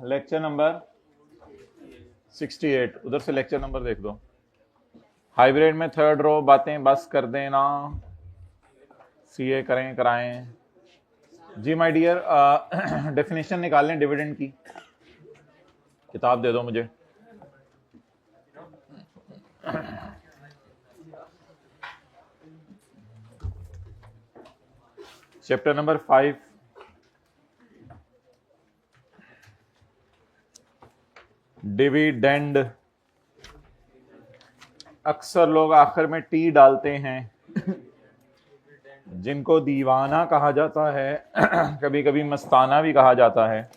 Lecture number 68। उधर से lecture number देख दो। हाइब्रिड में थर्ड रो बातें बस कर देना, सीए करें कराएं। जी माय डियर, डेफिनेशन निकाल लें डिविडेंड की। किताब दे दो मुझे। Chapter number 5, dividend. अक्सर लोग आखिर में टी डालते हैं, जिनको दीवाना कहा जाता है, कभी कभी मस्ताना भी कहा जाता है।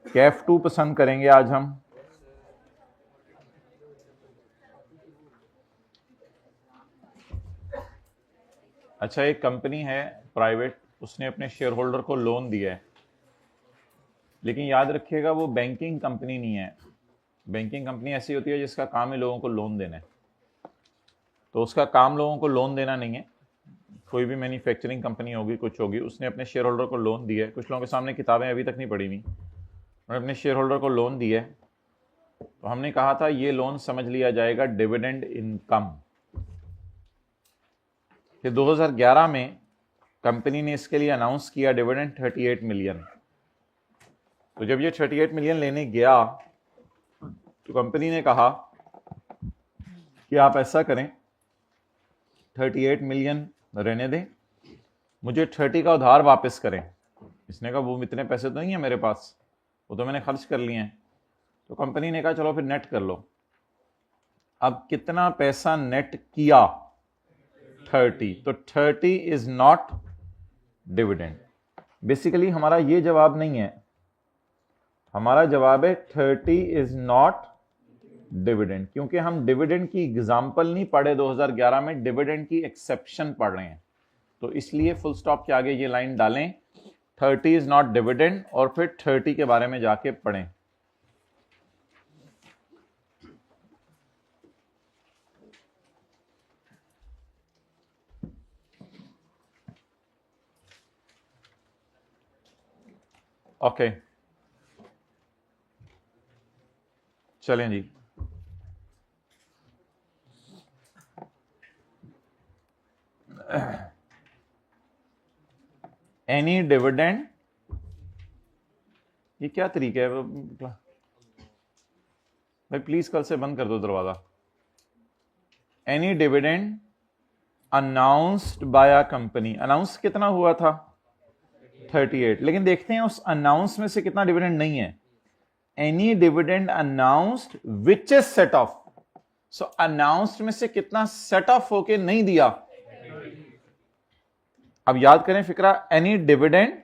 कैफ 2 पसंद करेंगे आज हम। अच्छा, एक कंपनी है प्राइवेट, उसने अपने शेयर होल्डर को लोन दिया है, लेकिन याद रखिएगा वो बैंकिंग कंपनी नहीं है। बैंकिंग कंपनी ऐसी होती है जिसका काम है लोगों को लोन देना है, तो उसका काम लोगों को लोन देना नहीं है। कोई भी मैन्युफैक्चरिंग कंपनी होगी, कुछ होगी, उसने अपने शेयर होल्डर को लोन दिया है। कुछ लोगों के सामने किताबें अभी तक नहीं पढ़ी हुई, उन्होंने अपने शेयर होल्डर को लोन दिया है, तो हमने कहा था ये लोन समझ लिया जाएगा डिविडेंड इनकम। फिर 2011 में कंपनी ने इसके लिए अनाउंस किया डिविडेंड 38 मिलियन। तो जब ये 38 मिलियन लेने गया तो कंपनी ने कहा कि आप ऐसा करें, 38 मिलियन रहने दें, मुझे 30 का उधार वापस करें। इसने कहा वो इतने पैसे तो नहीं है मेरे पास, वो तो मैंने खर्च कर लिए हैं। तो कंपनी ने कहा चलो फिर नेट कर लो। अब कितना पैसा नेट किया? 30। तो 30 इज नॉट डिविडेंड। बेसिकली हमारा ये जवाब नहीं है, हमारा जवाब है 30 इज नॉट डिविडेंड, क्योंकि हम डिविडेंड की एग्जाम्पल नहीं पढ़े 2011 में, डिविडेंड की एक्सेप्शन पढ़ रहे हैं। तो इसलिए फुल स्टॉप के आगे ये लाइन डालें, 30 इज नॉट डिविडेंड, और फिर 30 के बारे में जाके पढ़ें। ओके, चलें जी। एनी डिविडेंड, ये क्या तरीका है भाई? प्लीज कल से बंद कर दो दरवाजा। Any dividend announced by a company. Announce कितना हुआ था? 38। लेकिन देखते हैं उस अनाउंस में से कितना डिविडेंड नहीं है। Any dividend announced which is set of. So announced में से कितना सेट ऑफ होके नहीं दिया? अब याद करें फिक्रा, एनी डिविडेंड।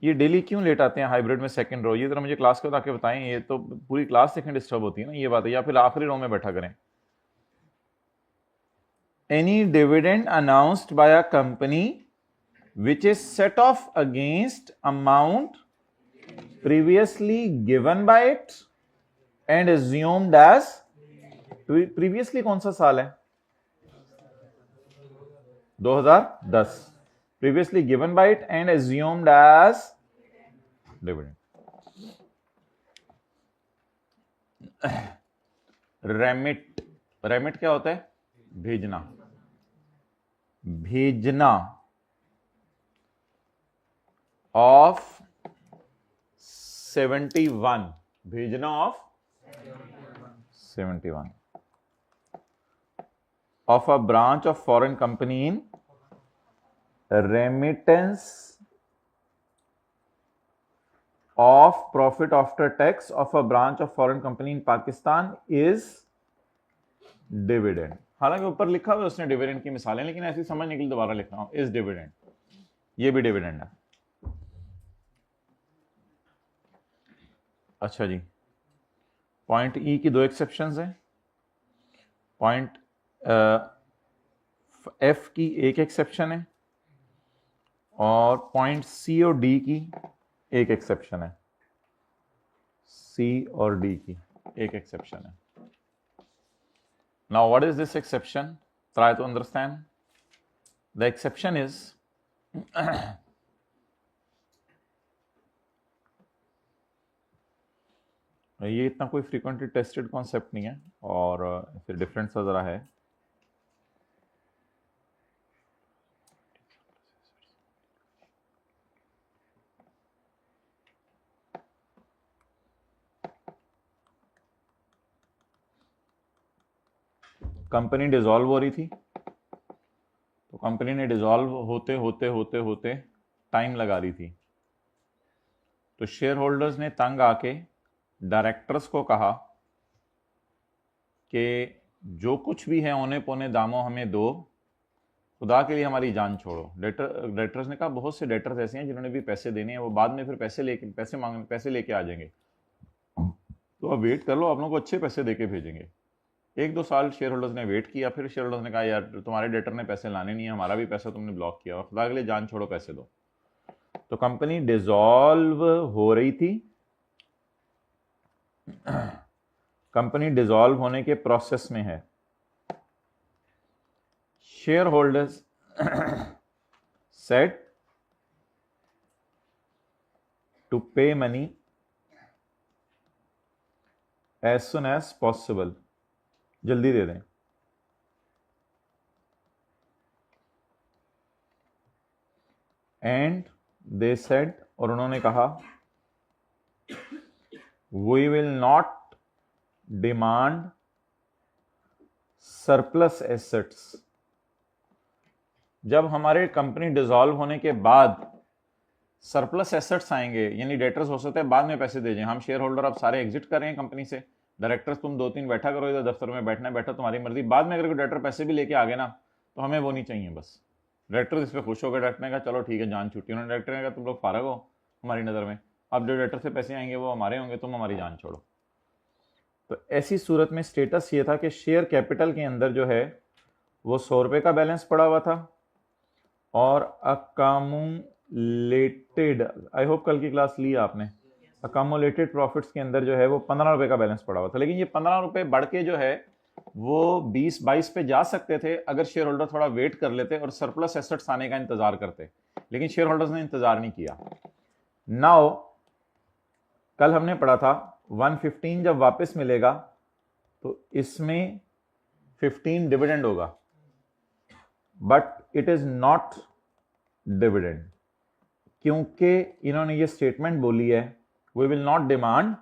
ये डेली क्यों लेट आते हैं हाइब्रिड में सेकंड रो? ये जरा मुझे क्लास को ताकि बताएं, ये तो पूरी क्लास सेकंड डिस्टर्ब होती है ना, ये बात है। या फिर आखिरी रो में बैठा करें। Any dividend announced by a company which is set off against amount previously given by it and assumed as। previously कौन सा साल है? 2010। previously given by it and assumed as dividend। Remit, remit क्या होता है? भेजना, भेजना ऑफ 71, भेजना of 71 of a branch of foreign company in remittance of profit after tax of a branch of foreign company in Pakistan is dividend। हालांकि ऊपर लिखा हुआ उसने डिविडेंड की मिसालें, लेकिन ऐसी समझने के लिए दोबारा लिख रहा हूं, इज डिविडेंड। ये भी डिविडेंड है। अच्छा जी, पॉइंट ई की 2 एक्सेप्शंस हैं, पॉइंट एफ की 1 एक्सेप्शन है, और पॉइंट सी और डी की 1 एक्सेप्शन है। सी और डी की 1 एक्सेप्शन है। Now what is this exception? Try to understand. The exception is ये इतना कोई फ्रीक्वेंटली टेस्टेड कॉन्सेप्ट नहीं है और फिर डिफरेंट सा ज़रा है। कंपनी डिसॉल्व हो रही थी, तो कंपनी ने डिसॉल्व होते होते होते होते टाइम लगा रही थी, तो शेयर होल्डर्स ने तंग आके डायरेक्टर्स को कहा कि जो कुछ भी है औने पौने दामों हमें दो, खुदा के लिए हमारी जान छोड़ो। डेटर्स ने कहा बहुत से डेटर्स ऐसे हैं जिन्होंने भी पैसे देने हैं, वो बाद में फिर पैसे लेके आ जाएंगे, तो अब वेट कर लो, आप लोगों को अच्छे पैसे देके भेजेंगे। 1-2 साल शेयर होल्डर्स ने वेट किया, फिर शेयर होल्डर्स ने कहा यार तुम्हारे डेटर ने पैसे लाने नहीं है, हमारा भी पैसा तुमने ब्लॉक किया और खुदा के लिए जान छोड़ो, पैसे दो। तो कंपनी डिसॉल्व हो रही थी, कंपनी डिसॉल्व होने के प्रोसेस में है। Shareholders said to pay money as soon as possible, जल्दी दे दें। एंड दे सेड, और उन्होंने कहा we will not demand surplus assets. जब हमारे कंपनी डिसॉल्व होने के बाद सरप्लस एसेट्स आएंगे, यानी डेटर्स हो सकते हैं बाद में पैसे दे जाएं, हम शेयर होल्डर अब सारे एग्जिट कर रहे हैं कंपनी से, डायरेक्टर्स तुम 2-3 बैठा करो इधर दफ्तर में, बैठना बैठा तुम्हारी मर्जी, बाद में अगर कोई डायरेक्टर पैसे भी लेके आ गए ना तो हमें वो नहीं चाहिए। बस डायरेक्टर इस पर खुश हो गए, डायरेक्टर ने कहा चलो ठीक है जान छुट्टी, उन्होंने डायरेक्टर ने कहा तुम लोग फारग हो हमारी नज़र में, अब जो डायरेक्टर से पैसे आएंगे वो हमारे होंगे, तुम हमारी जान छोड़ो। तो ऐसी सूरत में स्टेटस ये था कि शेयर कैपिटल के अंदर जो है वो 100 रुपये का बैलेंस पड़ा हुआ था और अकामुलेटेड, आई होप कल की क्लास ली आपने, अकामुलेटेड प्रॉफिट्स के अंदर जो है वो 15 रुपये का बैलेंस पड़ा हुआ था। लेकिन ये 15 रुपये बढ़ के जो है वो 20-22 पे जा सकते थे अगर शेयर होल्डर थोड़ा वेट कर लेते और सरप्लस एसेट्स आने का इंतजार करते, लेकिन शेयर होल्डर्स ने इंतजार नहीं किया। नाउ कल हमने पढ़ा था 115 जब वापस मिलेगा तो इसमें 15 डिविडेंड होगा, but it is not dividend, क्योंकि इन्होंने ये स्टेटमेंट बोली है we will not demand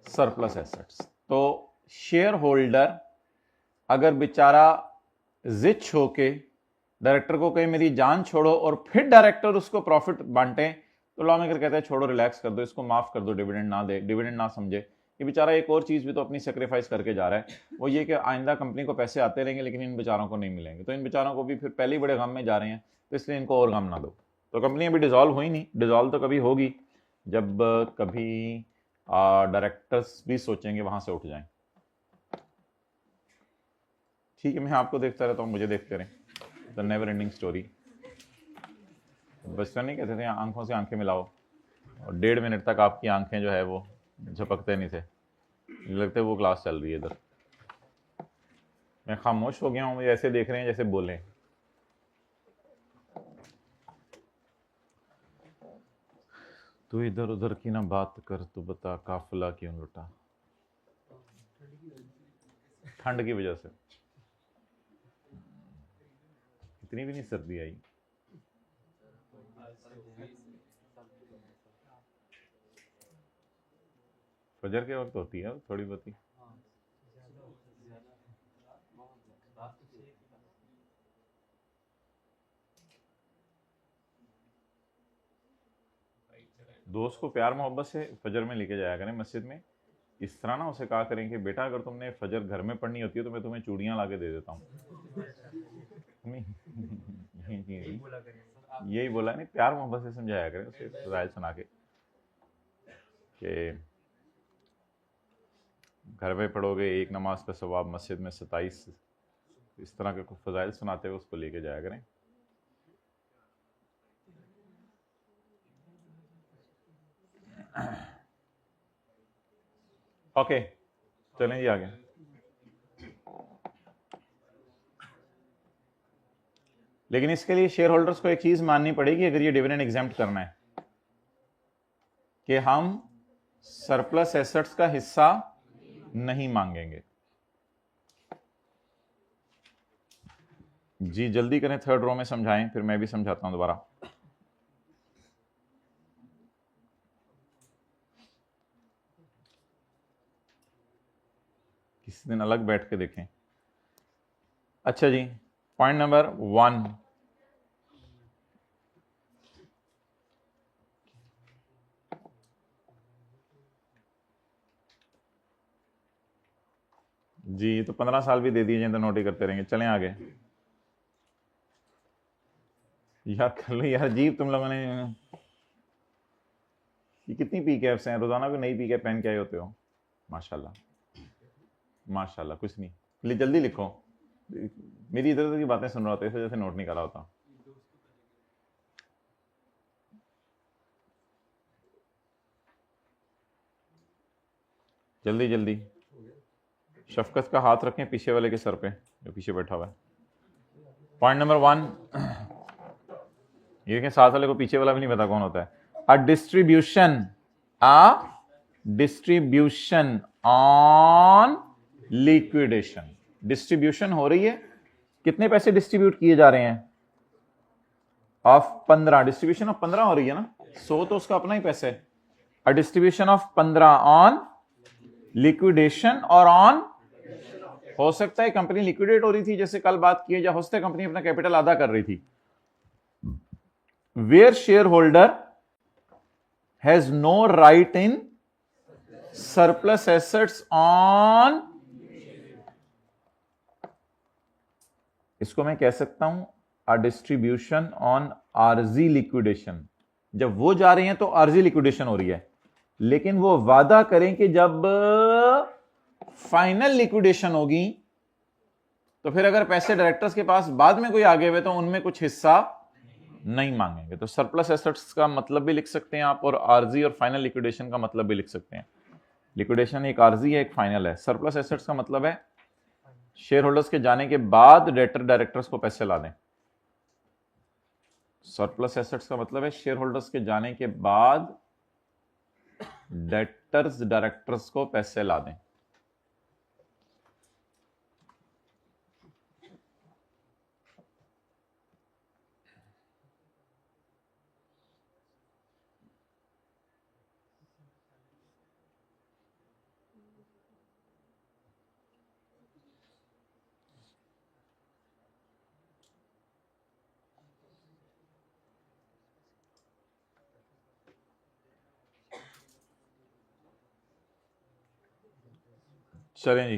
surplus assets. तो शेयर होल्डर अगर बेचारा जिच होके डायरेक्टर को कहे मेरी जान छोड़ो और फिर डायरेक्टर उसको प्रॉफिट बांटे, तो लॉ मेकर कहते हैं छोड़ो, रिलैक्स कर दो, इसको माफ कर दो, डिविडेंड ना दे, डिविडेंड ना समझे। ये बेचारा एक और चीज भी तो अपनी सेक्रीफाइस करके जा रहा है, वो ये कि आइंदा कंपनी को पैसे आते रहेंगे लेकिन इन बेचारों को नहीं मिलेंगे, तो इन बेचारों को भी फिर पहले ही बड़े गम में जा रहे हैं, तो इसलिए इनको और गम ना दो। तो कंपनी अभी डिसॉल्व हुई नहीं, डिसॉल्व तो कभी होगी जब कभी डायरेक्टर्स भी सोचेंगे वहां से उठ जाएं। ठीक है, मैं आपको देखता रहता हूँ, मुझे देखते रहें, द नेवर एंडिंग स्टोरी। बचपन नहीं कहते थे आंखों से आंखें मिलाओ, और 1.5 मिनट तक आपकी आंखें जो है वो झपकते नहीं थे, लगते वो क्लास चल रही है इधर। मैं खामोश हो गया हूँ, मुझे ऐसे देख रहे हैं जैसे बोलें। तू इधर उधर की ना बात कर, तू बता काफिला क्यों लुटा। ठंड की वजह से, इतनी भी नहीं सर्दी आई। फजर के वक्त होती है थोड़ी बहुत ही। दोस्त को प्यार मोहब्बत से फजर में लेके जाया करें मस्जिद में, इस तरह ना उसे कहा करें कि बेटा अगर तुमने फजर घर में पढ़नी होती है तो मैं तुम्हें चूड़ियां ला के दे देता हूँ। यही बोला नहीं, प्यार मोहब्बत से समझाया करें उसे, फजाइल सुना के कि घर में पढ़ोगे 1 नमाज का सवाब, मस्जिद में 27, इस तरह के कुछ फजाइल सुनाते हुए उसको लेके जाया करें। ओके चलें जी आगे। लेकिन इसके लिए शेयर होल्डर्स को एक चीज माननी पड़ेगी अगर ये डिविडेंड एग्जेम्प्ट करना है, कि हम सरप्लस एसेट्स का हिस्सा नहीं मांगेंगे। जी जल्दी करें, थर्ड रो में समझाएं, फिर मैं भी समझाता हूं दोबारा। किसी दिन अलग बैठ के देखें। अच्छा जी, पॉइंट नंबर 1, जी तो 15 साल भी दे दिए तो नोट ही करते रहेंगे। चलें आगे। यार कर लो यार, अजीब तुम लोगों ने, ये कितनी पी कैप्स हैं, रोजाना को नई पी कैप पहन के आए होते हो। माशाल्लाह माशाल्लाह। कुछ नहीं, जल्दी लिखो, मेरी इधर उधर की बातें सुन रहा होता है, इस वजह से नोट नहीं कर रहा होता। जल्दी जल्दी। शफकत का हाथ रखें पीछे वाले के सर पे, जो पीछे बैठा हुआ है। पॉइंट नंबर 1, ये देखें, साथ वाले को पीछे वाला भी नहीं पता कौन होता है। अ डिस्ट्रीब्यूशन ऑन लिक्विडेशन। डिस्ट्रीब्यूशन हो रही है, कितने पैसे डिस्ट्रीब्यूट किए जा रहे हैं? ऑफ 15। डिस्ट्रीब्यूशन ऑफ 15 हो रही है ना, 100 तो उसका अपना ही पैसे है। A distribution of 15 on liquidation और ऑन, हो सकता है कंपनी लिक्विडेट हो रही थी जैसे कल बात की, या हो सकता है कंपनी अपना कैपिटल आधा कर रही थी। Where shareholder has no right in surplus assets on, इसको मैं कह सकता हूं अ डिस्ट्रीब्यूशन ऑन आरजी लिक्विडेशन। जब वो जा रहे हैं तो आरजी लिक्विडेशन हो रही है, लेकिन वो वादा करें कि जब फाइनल लिक्विडेशन होगी तो फिर अगर पैसे डायरेक्टर्स के पास बाद में कोई आगे हुए तो उनमें कुछ हिस्सा नहीं मांगेंगे। तो सरप्लस एसेट्स का मतलब भी लिख सकते हैं आप, और आरजी और फाइनल लिक्विडेशन का मतलब भी लिख सकते हैं। लिक्विडेशन एक आरजी है, एक फाइनल है। सरप्लस एसेट्स का मतलब है शेयर होल्डर्स के जाने के बाद डेटर डायरेक्टर्स को पैसे ला दें। सरप्लस एसेट्स का मतलब है शेयर होल्डर्स के जाने के बाद डेटर्स डायरेक्टर्स को पैसे ला दें। चलें जी,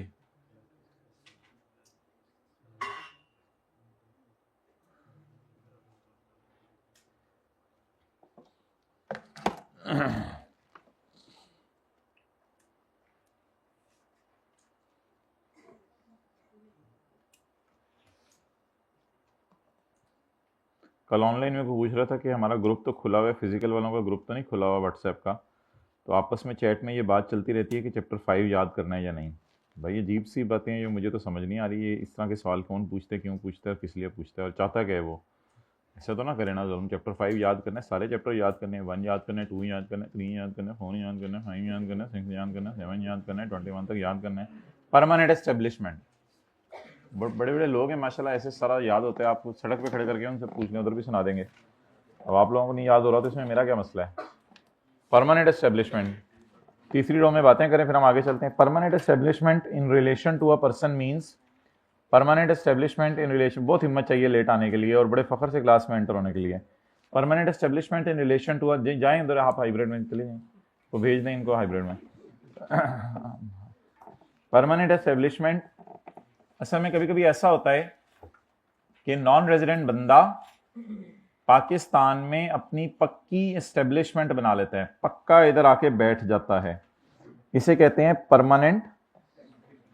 कल ऑनलाइन में पूछ रहा था कि हमारा ग्रुप तो खुला हुआ है, फिजिकल वालों का ग्रुप तो नहीं खुला हुआ व्हाट्सएप का, तो आपस में चैट में ये बात चलती रहती है कि चैप्टर 5 याद करना है या नहीं। भाई अजीब सी बातें हैं जो मुझे तो समझ नहीं आ रही है। इस तरह के सवाल कौन पूछते हैं, क्यों पूछता है, किस लिए पूछता है, और चाहता क्या है वो? ऐसा तो ना करे ना जरूर। चैप्टर 5 याद करना है, सारे चैप्टर याद करने हैं। 1 याद करना है, 2 याद करना है, 3 याद करना है, 4 याद करना है, 5 याद करना है, 6 याद करना है, 7 याद करना है, 21 तक याद करना है। परमानेंट एस्टेब्लिशमेंट, बड़े बड़े लोग हैं माशाल्लाह, ऐसे सारा याद होता है। आपको सड़क पे खड़े करके उनसे पूछ लें, उधर भी सुना देंगे। अब आप लोगों को नहीं याद हो रहा तो इसमें मेरा क्या मसला है? परमानेंट एस्टेब्लिशमेंट, तीसरी रो में बातें करें फिर हम आगे चलते हैं। Permanent establishment in relation to a person means, permanent establishment in relation, बहुत हिम्मत चाहिए लेट आने के लिए और बड़े फखर से क्लास में एंटर होने के लिए। Permanent establishment in relation to, जाएं उधर, आप हाइब्रिड में चले जाएं, तो भेज दें इनको हाइब्रिड में। परमानेंट एस्टेब्लिशमेंट, असल में कभी कभी ऐसा होता है कि नॉन रेजिडेंट बंदा पाकिस्तान में अपनी पक्की एस्टेब्लिशमेंट बना लेता है, पक्का इधर आके बैठ जाता है, इसे कहते हैं परमानेंट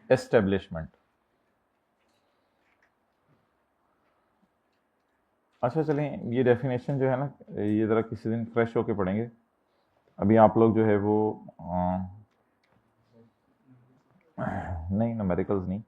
एस्टेब्लिशमेंट। अच्छा चलें, ये डेफिनेशन जो है ना, ये ज़रा किसी दिन फ्रेश होके पढ़ेंगे। अभी आप लोग जो है वो नहीं, न्यूमेरिकल्स नहीं,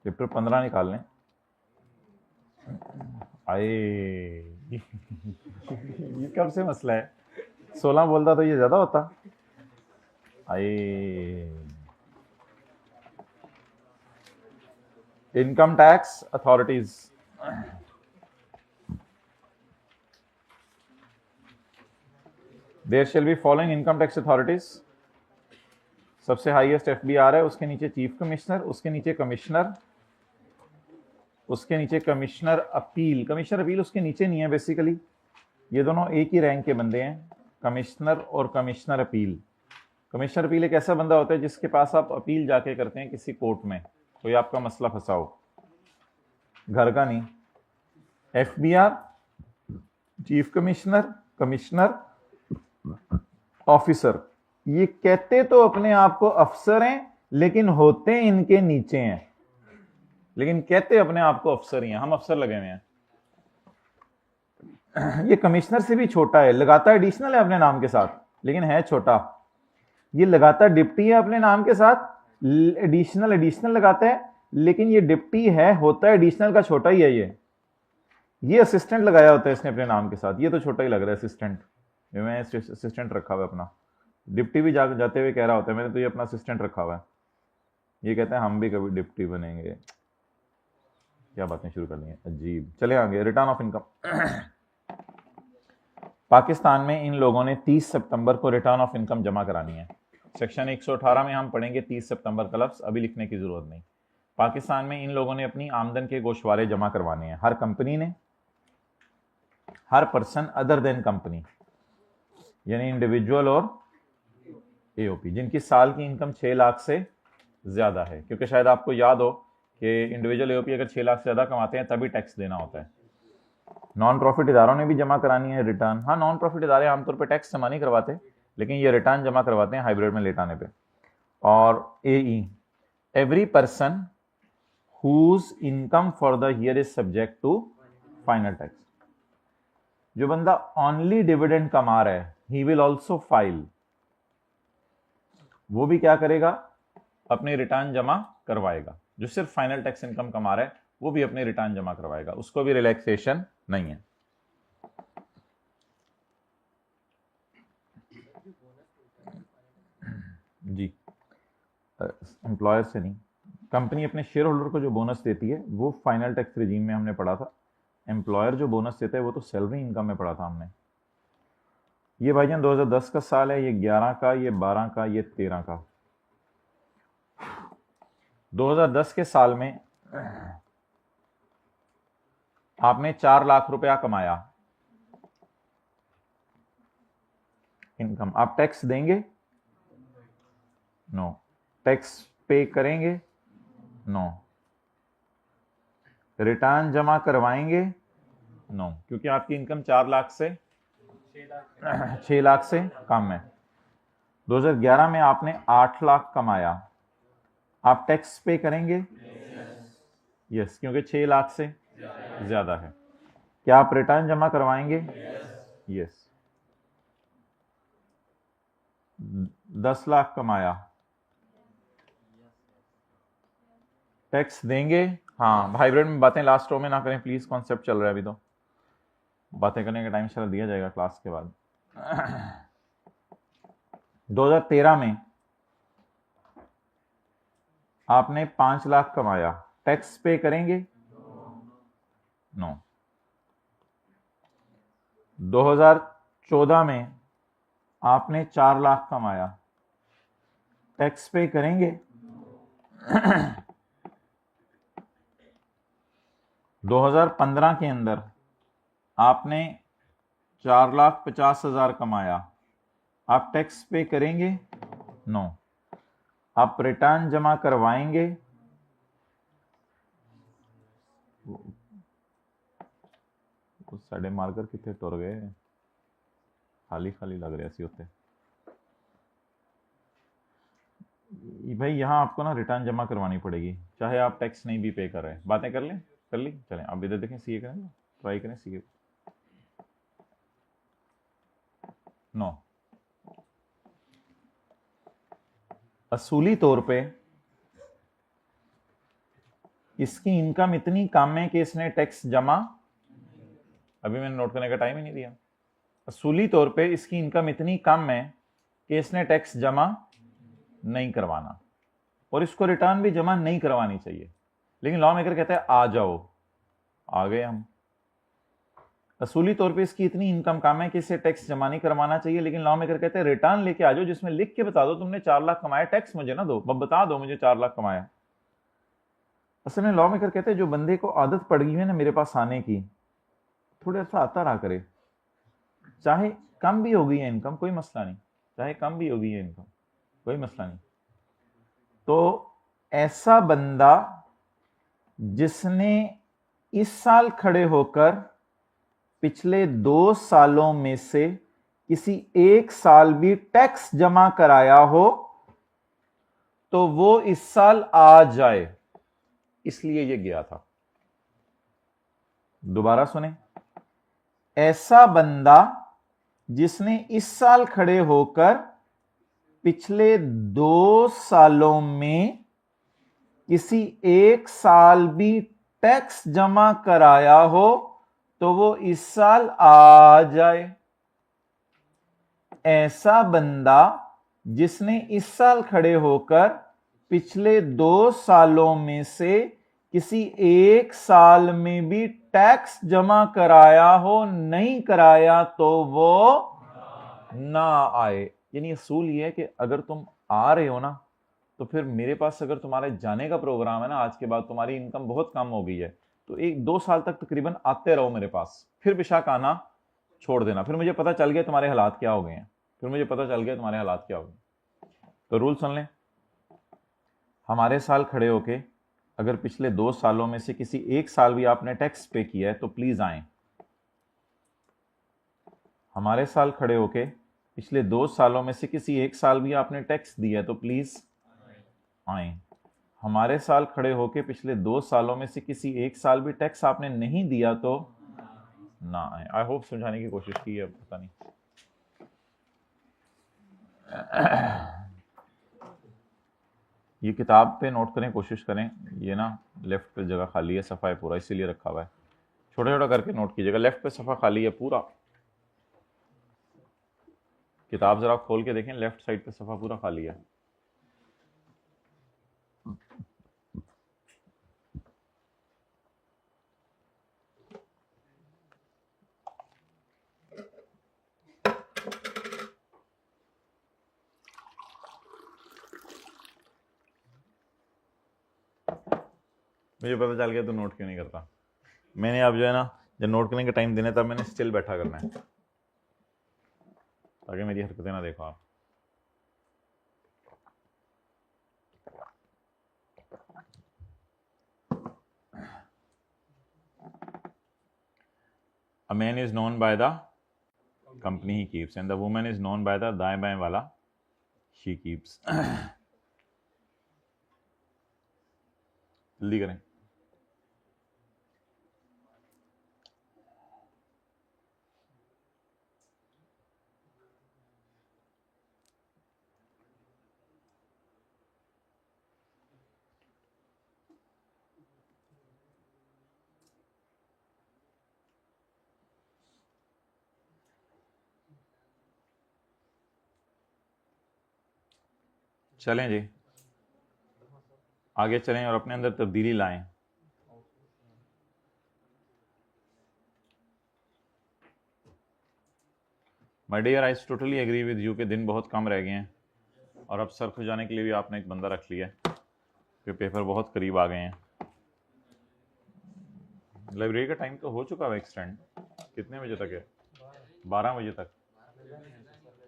चैप्टर 15 निकाल लें। आए ये कब से मसला है? 16 बोलता तो ये ज्यादा होता। आए income tax authorities, there shall be following income tax authorities. सबसे हाईएस्ट एफबीआर है, उसके नीचे चीफ कमिश्नर, उसके नीचे कमिश्नर, उसके नीचे कमिश्नर अपील। कमिश्नर अपील उसके नीचे नहीं है बेसिकली, ये दोनों एक ही रैंक के बंदे हैं, कमिश्नर और कमिश्नर अपील। कमिश्नर अपील एक ऐसा बंदा होता है जिसके पास आप अपील जाके करते हैं किसी कोर्ट में, कोई आपका मसला फंसाओ, घर का नहीं। FBR, chief commissioner, commissioner, officer, ये कहते तो अपने आप को अफसर हैं लेकिन होते इनके नीचे हैं, लेकिन कहते अपने आप को अफसर ही हैं, हम अफसर लगे हुए हैं। ये कमिश्नर से भी छोटा है, लगाता एडिशनल है अपने नाम के साथ लेकिन है छोटा। ये लगाता डिप्टी है अपने नाम के साथ, एडिशनल एडिशनल लगाता है लेकिन ये डिप्टी है, होता है एडिशनल का छोटा ही है। ये असिस्टेंट लगाया होता है इसने अपने नाम के साथ, ये तो छोटा ही लग रहा है असिस्टेंट। मैं असिस्टेंट रखा हुआ है अपना, डिप्टी भी जाते हुए कह रहा होता है मैंने तो ये अपना असिस्टेंट रखा हुआ है। ये कहते हैं हम भी कभी डिप्टी बनेंगे। क्या बातें शुरू कर ली हैं अजीब। चले आगे, रिटर्न ऑफ इनकम। पाकिस्तान में इन लोगों ने 30 सितंबर को रिटर्न ऑफ इनकम जमा करानी है। सेक्शन 118 में हम पढ़ेंगे 30 सितंबर का लफ्ज, अभी लिखने की जरूरत नहीं। पाकिस्तान में इन लोगों ने अपनी आमदन के गोशवारे जमा करवाने हैं, हर कंपनी ने, हर पर्सन अदर देन कंपनी, यानी इंडिविजुअल और एओपी, जिनकी साल की इनकम 6 लाख से ज्यादा है। क्योंकि शायद आपको याद हो कि इंडिविजुअल एओपी अगर 6 लाख से ज्यादा कमाते हैं तभी टैक्स देना होता है। नॉन प्रॉफिट इदारों ने भी जमा करानी है रिटर्न। हाँ, नॉन प्रॉफिट इदारे आमतौर पर टैक्स जमा नहीं करवाते लेकिन ये रिटर्न जमा करवाते हैं हाइब्रिड में लेट आने पे। और एई, every person whose income for the year is subject to final tax. जो बंदा ओनली डिविडेंड कमा रहा है ही विल ऑल्सो फाइल, वो भी क्या करेगा, अपनी रिटर्न जमा करवाएगा। जो सिर्फ फाइनल टैक्स इनकम कमा रहा है वो भी अपनी रिटर्न जमा करवाएगा, उसको भी रिलैक्सेशन नहीं है। जी, एम्प्लॉयर से नहीं, कंपनी अपने शेयर होल्डर को जो बोनस देती है वो फाइनल टैक्स रिजीम में हमने पढ़ा था। एम्प्लॉयर जो बोनस देता है वो तो सैलरी इनकम में पढ़ा था हमने। ये भाईजान 2010 का साल है, ये 11 का, ये 12 का, ये 13 का। 2010 के साल में आपने 4 लाख रुपया कमाया इनकम, आप टैक्स देंगे? नो। टैक्स पे करेंगे? नो। रिटर्न जमा करवाएंगे? नो, क्योंकि आपकी इनकम 4 लाख से 6 लाख से कम है। 2011 में आपने 8 लाख कमाया, आप टैक्स पे करेंगे? यस, क्योंकि 6 लाख से ज्यादा है। क्या आप रिटर्न जमा करवाएंगे? यस। 10 लाख कमाया, टैक्स देंगे? हाँ, हाइब्रिड में बातें लास्ट रो में ना करें प्लीज, कॉन्सेप्ट चल रहा है अभी, तो बातें करने का टाइम शायद दिया जाएगा क्लास के बाद। 2013 में आपने 5 लाख कमाया, टैक्स पे करेंगे? नो। 2014 में आपने 4 लाख कमाया, टैक्स पे करेंगे? 2015 के अंदर आपने 4,50,000 कमाया, आप टैक्स पे करेंगे? नो। आप रिटर्न जमा करवाएंगे? साढ़े मार्कर कितने टुर गए, खाली खाली लग रहे ऐसे होते भाई। यहाँ आपको ना रिटर्न जमा करवानी पड़ेगी चाहे आप टैक्स नहीं भी पे कर रहे हैं। बातें कर लें, कर ली, चलें अब इधर देखें, सीए करें, ट्राई करें सीए। नो। असूली तौर पे इसकी इनकम इतनी कम है कि इसने टैक्स जमा, अभी मैंने नोट करने का टाइम ही नहीं दिया, असूली तौर पे इसकी इनकम इतनी कम है कि इसने टैक्स जमा नहीं करवाना और इसको रिटर्न भी जमा नहीं करवानी चाहिए, लेकिन लॉ मेकर कहता है आ जाओ, आ गए हम। असूली तौर पे इसकी इतनी इनकम कम है कि इसे टैक्स जमा नहीं करवाना चाहिए, लेकिन लॉ मेकर कहते हैं रिटर्न लेके आ जाओ जिसमें लिख के बता दो तुमने 4 लाख कमाया, टैक्स मुझे ना दो, बता दो मुझे 4 लाख कमाया। असल में लॉ मेकर कहते हैं जो बंदे को आदत पड़ गई है ना मेरे पास आने की, थोड़ा सा आता रहा करे, चाहे कम भी हो गई है इनकम कोई मसला नहीं, चाहे कम भी हो गई है इनकम कोई मसला नहीं। तो ऐसा बंदा जिसने इस साल खड़े होकर पिछले 2 सालों में से किसी एक साल भी टैक्स जमा कराया हो तो वो इस साल आ जाए, इसलिए ये गया था। दोबारा सुने, ऐसा बंदा जिसने इस साल खड़े होकर पिछले 2 सालों में किसी एक साल भी टैक्स जमा कराया हो तो वो इस साल आ जाए। ऐसा बंदा जिसने इस साल खड़े होकर पिछले 2 सालों में से किसी एक साल में भी टैक्स जमा कराया हो, नहीं कराया तो वो ना आए। यानी असूल ये है कि अगर तुम आ रहे हो ना तो फिर मेरे पास अगर तुम्हारे जाने का प्रोग्राम है ना, आज के बाद तुम्हारी इनकम बहुत कम हो गई है तो 1-2 साल तक तकरीबन आते रहो मेरे पास, फिर बेशक आना छोड़ देना, फिर मुझे पता चल गया तुम्हारे हालात क्या हो गए हैं, फिर मुझे पता चल गया तुम्हारे हालात क्या हो गए। तो रूल सुन लें, हमारे साल खड़े होके अगर पिछले 2 सालों में से किसी एक साल भी आपने टैक्स पे किया है तो प्लीज आए। हमारे साल खड़े होके पिछले 2 सालों में से किसी एक साल भी आपने टैक्स दिया है तो प्लीज आए। हमारे साल खड़े होके पिछले 2 सालों में से किसी एक साल भी टैक्स आपने नहीं दिया तो ना आए। आई होप समझाने की कोशिश की है, पता नहीं। ये किताब पे नोट करें, कोशिश करें, ये ना लेफ्ट पे जगह खाली है, सफ़ा है पूरा इसीलिए रखा हुआ है, छोटा छोटा करके नोट कीजिएगा। लेफ्ट पे सफ़ा खाली है पूरा, किताब जरा खोल के देखें, लेफ्ट साइड पे सफ़ा पूरा खाली है। मुझे पता चल गया तो नोट क्यों नहीं करता। मैंने अब जो है ना, जब नोट करने का टाइम देना तब मैंने स्टिल बैठा करना है ताकि मेरी हरकतें ना देखो आप। A man is known by the company he keeps and the woman is known by the दाएं बाएं वाला she keeps। जल्दी करें। चलें जी, आगे चलें और अपने अंदर तब्दीली लाएं। My dear, I totally agree with you कि दिन बहुत कम रह गए हैं और अब सर खुजाने के लिए भी आपने एक बंदा रख लिया है कि पेपर बहुत करीब आ गए हैं। लाइब्रेरी का टाइम तो हो चुका है एक्सटेंड, कितने बजे तक है? 12 बजे तक।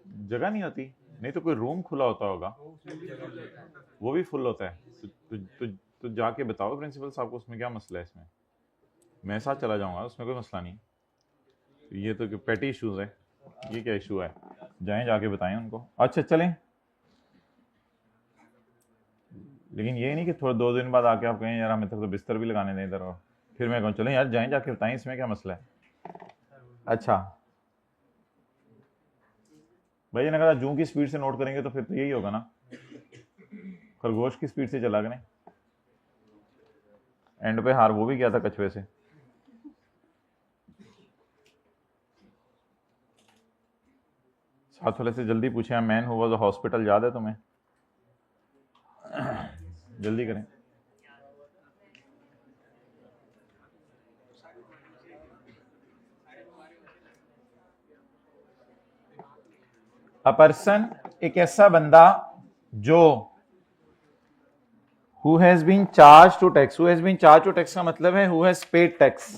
जगह नहीं होती? नहीं तो कोई रूम खुला होता होगा, वो भी फुल होता है। तो जाके बताओ प्रिंसिपल साहब को, उसमें क्या मसला है? इसमें मैं साथ चला जाऊंगा, उसमें कोई मसला नहीं। ये तो पेटी इशूज है, ये क्या इशू है? जाएं जाके बताएं उनको। अच्छा चलें, लेकिन ये नहीं कि थोड़ा 2 दिन बाद आके आप कहें यार हमें तो बिस्तर भी लगाने दें इधर, और फिर मैं कहूँ चलें यार जाएं जाके बताएं इसमें क्या मसला है। अच्छा भाई ने कहा जूं की स्पीड से नोट करेंगे तो फिर तो यही होगा ना, खरगोश की स्पीड से चला करें। एंड पे हार वो भी गया था कछुए से। साथ वाले से जल्दी पूछे, man who was a hospital, याद है तुम्हें? जल्दी करें। अ पर्सन, एक ऐसा बंदा जो who has been charged to tax, who has been charged to tax का मतलब है who has paid tax।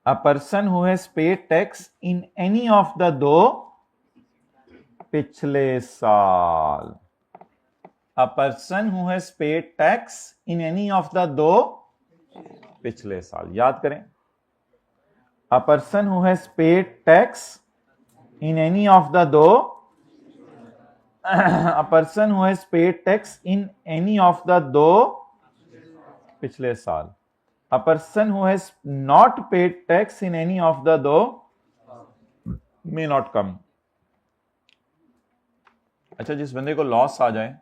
a person who has paid tax in any of the दो पिछले साल। a person who has paid tax in any of the दो पिछले साल, याद करें। a person who has paid tax in any of the दो a person who has paid tax in any of the दो पिछले साल। a person who has not paid tax in any of the दो may not come। अच्छा, जिस बंदे को loss आ जाए,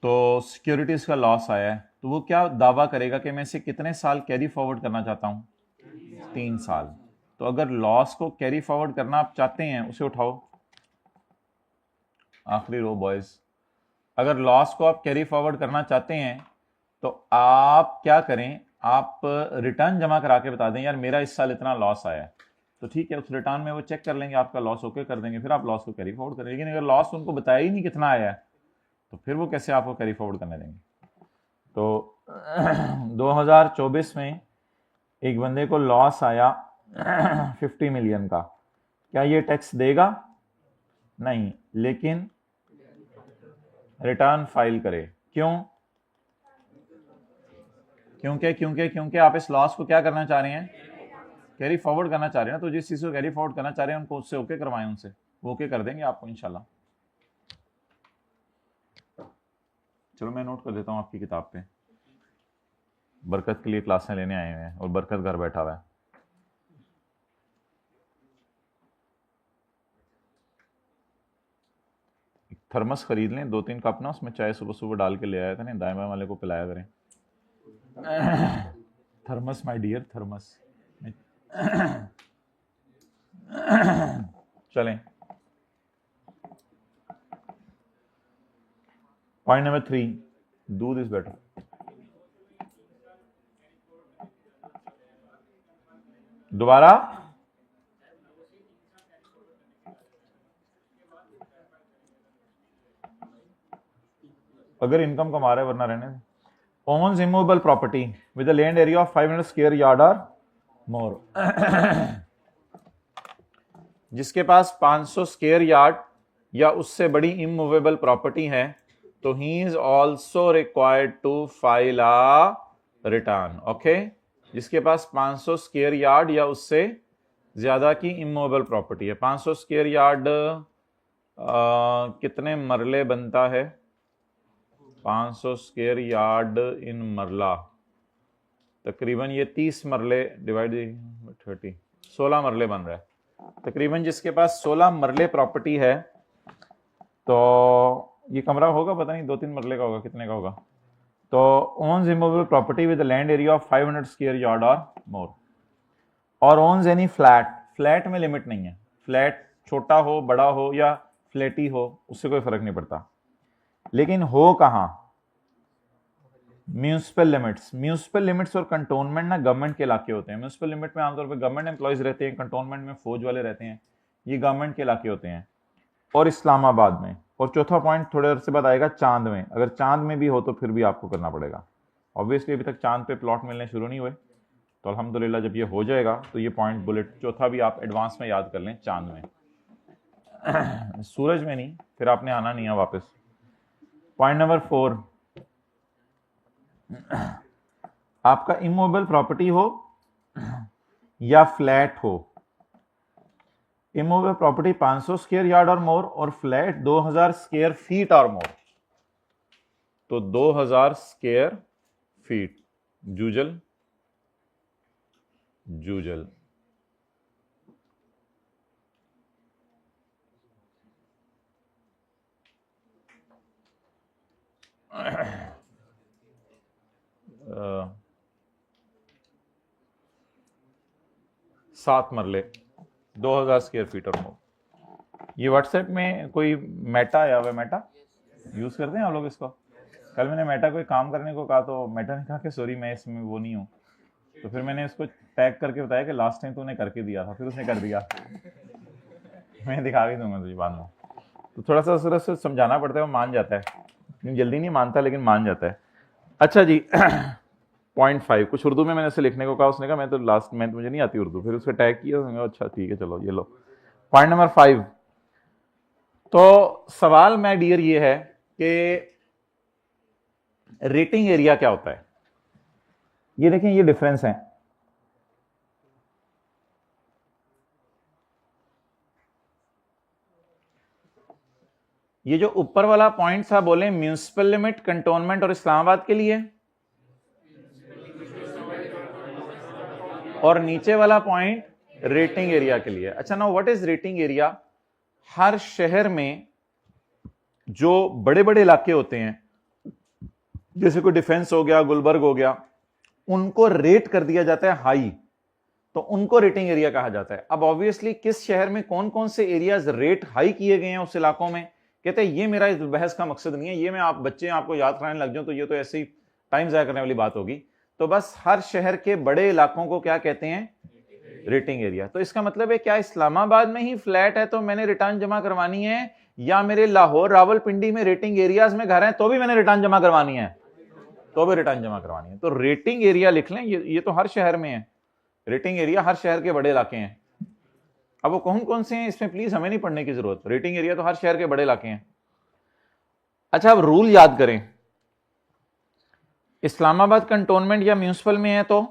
तो सिक्योरिटीज का लॉस आया है, तो वो क्या दावा करेगा कि मैं इसे कितने साल कैरी फॉरवर्ड करना चाहता हूं? 3 साल। तो अगर लॉस को कैरी फॉरवर्ड करना आप चाहते हैं, उसे उठाओ, आखिरी रो बॉयज। अगर लॉस को आप कैरी फॉरवर्ड करना चाहते हैं तो आप क्या करें, आप रिटर्न जमा करा के बता दें, यार मेरा इस साल इतना लॉस आया है, तो ठीक है, उस रिटर्न में वो चेक कर लेंगे आपका लॉस, ओके कर देंगे, फिर आप लॉस को कैरी फॉरवर्ड करें। लेकिन अगर लॉस उनको बताया ही नहीं कितना आया है, तो फिर वो कैसे आपको कैरी फॉरवर्ड करने देंगे? तो 2024 में एक बंदे को लॉस आया 50 मिलियन का, क्या ये टैक्स देगा? नहीं, लेकिन रिटर्न फाइल करे। क्यों? क्योंकि आप इस लॉस को क्या करना चाह रहे हैं? कैरी फॉरवर्ड करना चाह रहे हैं ना। तो जिस चीज को कैरी फॉरवर्ड करना चाह रहे हैं उनको उससे ओके करवाएं, उनसे वो ओके कर देंगे आपको इंशाल्लाह। चलो मैं नोट कर देता हूं आपकी किताब पे। बरकत के लिए क्लासें लेने आए हुए हैं और बरकत घर बैठा हुआ है। थर्मस खरीद लें, 2-3 कप ना, उसमें चाय सुबह सुबह डाल के ले आया था, नहीं दाएं बाएं वाले को पिलाया करें। Thermos my dear, thermos. चलें, पॉइंट नंबर 3, दूध इज बेटर। दोबारा, अगर इनकम कमा रहे वरना रहने। owns immovable property with a land area of 500 square yard or more। जिसके पास 500 स्क्वायर यार्ड या उससे बड़ी इमूवेबल प्रॉपर्टी है, तो he is also required to file a return. Okay, जिसके पास 500 स्क्वायर यार्ड या उससे ज्यादा की इमूवेबल प्रॉपर्टी है। 500 स्क्वायर यार्ड कितने मरले बनता है? 500 स्क्वायर यार्ड इन मरला, तकरीबन ये 30 मरले डिवाइड 30, 16 मरले बन रहा है तकरीबन। जिसके पास 16 मरले प्रॉपर्टी है, तो ये कमरा होगा, पता नहीं 2-3 मरले का होगा, कितने का होगा। तो owns immovable property with land area of 500 square yard और मोर, और ओन्स एनी फ्लैट, फ्लैट में लिमिट नहीं है, फ्लैट छोटा हो बड़ा हो या फ्लैटी हो उससे कोई फर्क नहीं पड़ता, लेकिन हो कहां? Municipal limits. म्यूनिसिपल लिमिट्स और कंटोनमेंट ना गवर्नमेंट के इलाके होते हैं। म्यूनिसिपल लिमिट में आमतौर पर गवर्नमेंट एम्प्लॉयज रहते हैं, कंटोनमेंट में फौज वाले रहते हैं, ये गवर्नमेंट के इलाके होते हैं। और इस्लामाबाद में। और चौथा पॉइंट थोड़े अरसे बाद आएगा, चांद में। अगर चांद में भी हो तो फिर भी आपको करना पड़ेगा। ऑब्वियसली अभी तक चांद पे प्लॉट मिलने शुरू नहीं हुए, तो अल्हम्दुलिल्लाह जब ये हो जाएगा तो ये पॉइंट बुलेट चौथा भी आप एडवांस में याद कर लें, चांद में। सूरज में नहीं, फिर आपने आना नहीं है वापस। पॉइंट नंबर 4, आपका इमूवेबल प्रॉपर्टी हो या फ्लैट हो। इमूवेबल प्रॉपर्टी 500 स्क्वायर यार्ड और मोर, और फ्लैट 2000 स्क्वायर फीट और मोर। तो 2000 स्क्वायर फीट, जूजल जूजल। सात मरले 2000 स्क्वायर फीट और मोर। ये व्हाट्सएप में कोई मेटा आया हुआ है, मेटा यूज करते हैं आप लोग इसको? कल मैंने मेटा कोई काम करने को कहा तो मेटा ने कहा कि सॉरी मैं इसमें वो नहीं हूँ, तो फिर मैंने उसको टैग करके बताया कि लास्ट टाइम तूने करके दिया था, फिर उसने कर दिया। मैं दिखा भी दूंगा तुझे बाद में। तो थोड़ा सा उसको समझाना पड़ता है, वो मान जाता है, जल्दी नहीं मानता लेकिन मान जाता है। अच्छा जी। पॉइंट 5 कुछ उर्दू में मैंने उसे लिखने को कहा, उसने कहा मैं तो लास्ट में मुझे नहीं आती उर्दू, फिर उसको टैग किया, अच्छा ठीक है चलो ये लो। Point number 5। तो सवाल मैं डियर ये है कि रेटिंग एरिया क्या होता है। ये देखें, ये डिफरेंस है। ये जो ऊपर वाला पॉइंट था बोले म्यूनिसिपल लिमिट, कंटोनमेंट और इस्लामाबाद के लिए, और नीचे वाला पॉइंट रेटिंग एरिया के लिए। अच्छा ना, व्हाट इज रेटिंग एरिया? हर शहर में जो बड़े बड़े इलाके होते हैं, जैसे कोई डिफेंस हो गया, गुलबर्ग हो गया, उनको रेट कर दिया जाता है हाई, तो उनको रेटिंग एरिया कहा जाता है। अब ऑब्वियसली किस शहर में कौन कौन से एरियाज रेट हाई किए गए हैं उस इलाकों में, कहते हैं ये मेरा इस बहस का मकसद नहीं है, ये मैं आप बच्चे आपको याद कराने लग जाऊं तो ये तो ऐसे ही टाइम जाया करने वाली बात होगी। तो बस हर शहर के बड़े इलाकों को क्या कहते हैं? Rating area. तो इसका मतलब है क्या इस्लामाबाद में ही फ्लैट है तो मैंने रिटर्न जमा करवानी है, या मेरे लाहौर रावलपिंडी में रेटिंग एरियाज में घर है तो भी मैंने रिटर्न जमा करवानी है? तो भी रिटर्न जमा करवानी है। तो रेटिंग एरिया लिख लें, ये तो हर शहर में है। रेटिंग एरिया हर शहर के बड़े इलाके हैं। अब वो कौन कौन से हैं इसमें प्लीज हमें नहीं पढ़ने की जरूरत, रेटिंग एरिया तो हर शहर के बड़े इलाके हैं। अच्छा, अब रूल याद करें, इस्लामाबाद कंटोनमेंट या म्यूनिसिपल में है तो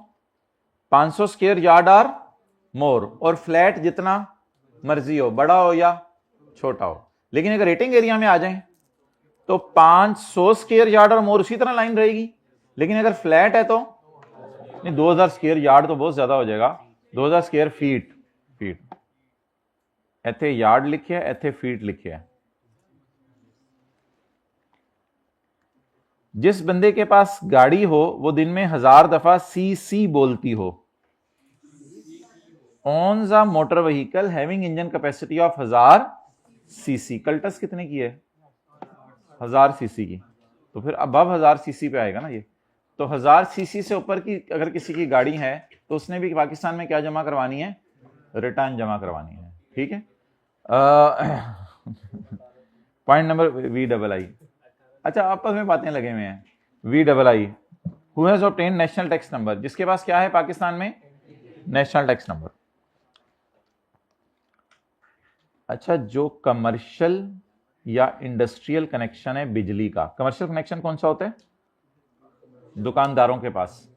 500 स्क्वायर यार्ड और मोर, और फ्लैट जितना मर्जी हो, बड़ा हो या छोटा हो। लेकिन अगर रेटिंग एरिया में आ जाए तो 500 स्क्वायर यार्ड और मोर उसी तरह लाइन रहेगी, लेकिन अगर फ्लैट है तो नहीं, 2000 स्क्वायर यार्ड तो बहुत ज्यादा हो जाएगा, 2000 स्क्वायर फीट। इथे यार्ड लिखे, इथे फीट लिखे। जिस बंदे के पास गाड़ी हो वो दिन में 1000 दफा सीसी बोलती हो। On a motor vehicle having engine capacity of 1000 CC. Cultus कितने की है? 1000 सीसी की। तो फिर अबव 1000 सीसी पे आएगा ना ये। तो 1000 सीसी से ऊपर की अगर किसी की गाड़ी है तो उसने भी पाकिस्तान में क्या जमा करवानी है? रिटर्न जमा करवानी है। ठीक है। Point number VII। अच्छा, आपस में बातें लगे हुए हैं। VII who has obtain national tax number, जिसके पास क्या है पाकिस्तान में? National tax number. अच्छा, जो कमर्शियल या इंडस्ट्रियल कनेक्शन है बिजली का, कमर्शियल कनेक्शन कौन सा होता है? दुकानदारों के पास।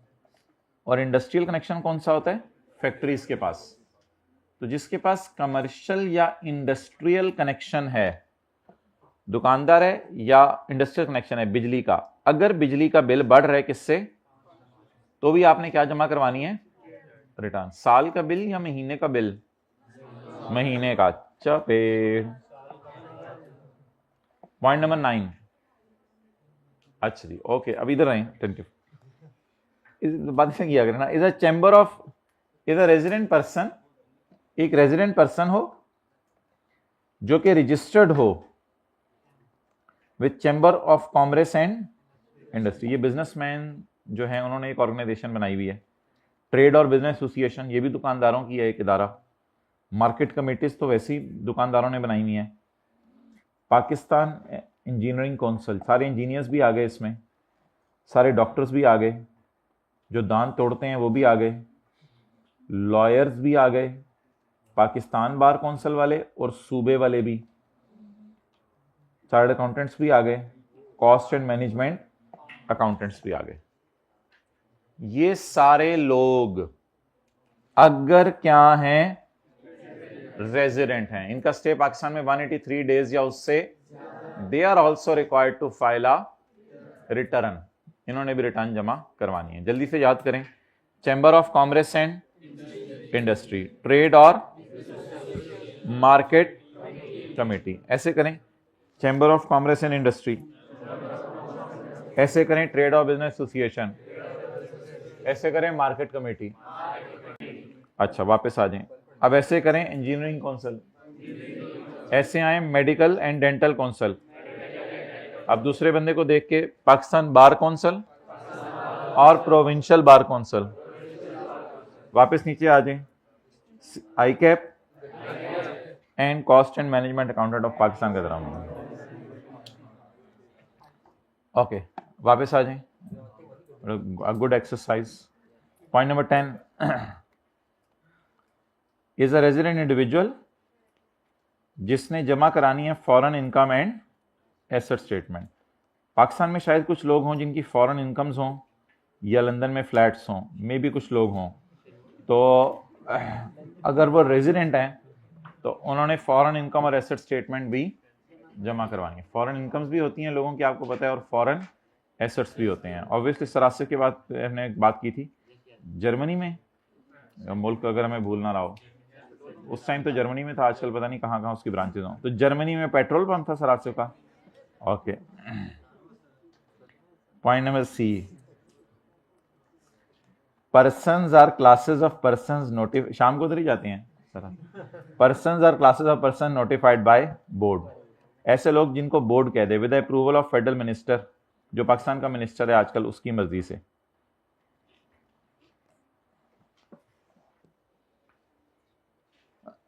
और इंडस्ट्रियल कनेक्शन कौन सा होता है? फैक्ट्रीज के पास। तो जिसके पास कमर्शियल या इंडस्ट्रियल कनेक्शन है, दुकानदार है या इंडस्ट्रियल कनेक्शन है बिजली का, अगर बिजली का बिल बढ़ रहा है किससे, तो भी आपने क्या जमा करवानी है? रिटर्न। साल का बिल या महीने का बिल? महीने का। चपे। Point number 9। अच्छा जी, ओके, अब इधर आए अटेंटिव। बात से किया करें ना, is a chamber of, is a resident person, एक रेजिडेंट पर्सन हो जो कि रजिस्टर्ड हो with chamber of commerce and industry. ये बिजनेसमैन जो है उन्होंने एक ऑर्गेनाइजेशन बनाई हुई है। ट्रेड और बिजनेस एसोसिएशन, ये भी दुकानदारों की है एक इदारा। मार्केट कमेटीज तो वैसे ही दुकानदारों ने बनाई हुई है। पाकिस्तान इंजीनियरिंग काउंसिल, सारे इंजीनियर्स भी आ गए इसमें, सारे डॉक्टर्स भी आ गए, जो दांत तोड़ते हैं वो भी आ गए, लॉयर्स भी आ गए, पाकिस्तान बार काउंसिल वाले और सूबे वाले भी, चार्टर्ड अकाउंटेंट्स भी आ गए, कॉस्ट एंड मैनेजमेंट अकाउंटेंट्स भी आ गए। ये सारे लोग अगर क्या हैं? रेजिडेंट हैं, इनका स्टे पाकिस्तान में 183 डेज या उससे, they are also required to file a return. इन्होंने भी रिटर्न जमा करवानी है। जल्दी से याद करें, chamber of commerce and industry, trade और मार्केट कमेटी, ऐसे करें, chamber of commerce and industry, ऐसे करें ट्रेड और बिजनेस एसोसिएशन, ऐसे करें मार्केट कमेटी। अच्छा वापस आ जाएं। अब ऐसे करें इंजीनियरिंग काउंसिल, ऐसे आए मेडिकल एंड डेंटल काउंसिल। अब दूसरे बंदे को देख के पाकिस्तान बार काउंसिल और प्रोविंशियल बार काउंसिल। वापस नीचे आ जाएं, ICAP and cost and management accountant of Pakistan का तरह। ओके वापस आ जाएं, good exercise. Point number 10, is a resident individual जिसने जमा करानी है foreign income and asset statement. Pakistan में शायद कुछ लोग हों जिनकी फॉरेन इनकम्स हों या लंदन में फ्लैट्स हों, मे भी कुछ लोग हों, तो अगर वो रेजिडेंट हैं तो उन्होंने फॉरेन इनकम और एसेट स्टेटमेंट भी जमा करवानी है। फॉरेन इनकम्स भी होती हैं लोगों की, आपको पता है, और फॉरेन एसेट्स भी होते हैं। ऑब्वियसली सरासर के बाद हमने एक बात की थी, जर्मनी में, मुल्क अगर हमें भूल ना रहा हो, उस टाइम तो जर्मनी में था, आजकल पता नहीं कहाँ कहाँ उसकी ब्रांचेज हों। तो जर्मनी में पेट्रोल पंप था सरासर का। Okay, point number C, persons are classes of persons notified, शाम को उधर ही जाते हैं sir. Persons are classes of person notified by board, ऐसे लोग जिनको बोर्ड कह दे, with approval of federal minister, जो पाकिस्तान का मिनिस्टर है आजकल, उसकी मर्जी से।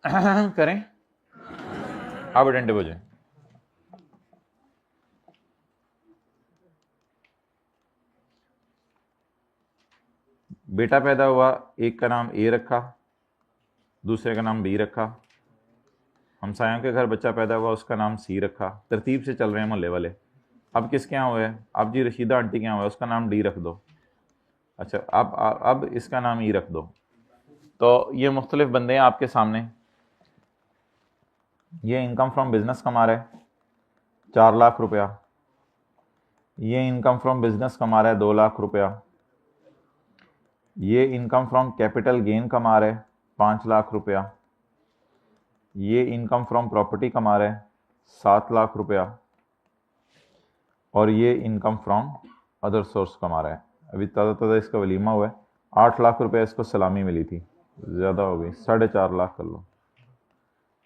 करें, अब अटेंटिव हो जाए। बेटा पैदा हुआ, एक का नाम ए रखा, दूसरे का नाम बी रखा। हमसायों के घर बच्चा पैदा हुआ, उसका नाम सी रखा। तरतीब से चल रहे हैं मोहल्ले वाले। अब किसके यहाँ हुआ है? अब जी रशीदा आंटी के यहाँ हुआ है, उसका नाम डी रख दो। अच्छा, अब इसका नाम ई रख दो। तो ये मुख्तलिफ बंदे हैं आपके सामने। ये इनकम फ्रॉम बिजनेस कमा रहा है 4 लाख रुपया, ये इनकम फ्रॉम बिजनेस कमा रहा है 2 लाख रुपया, ये इनकम फ्रॉम कैपिटल गेन कमा रहा है 5 लाख रुपया, ये इनकम फ्रॉम प्रॉपर्टी कमा रहा है 7 लाख रुपया, और ये इनकम फ्रॉम अदर सोर्स कमा रहा है। अभी ताज़ा इसका वलीमा हुआ है, 8 लाख रुपया इसको सलामी मिली थी, ज़्यादा हो गई, 4.5 लाख कर लो।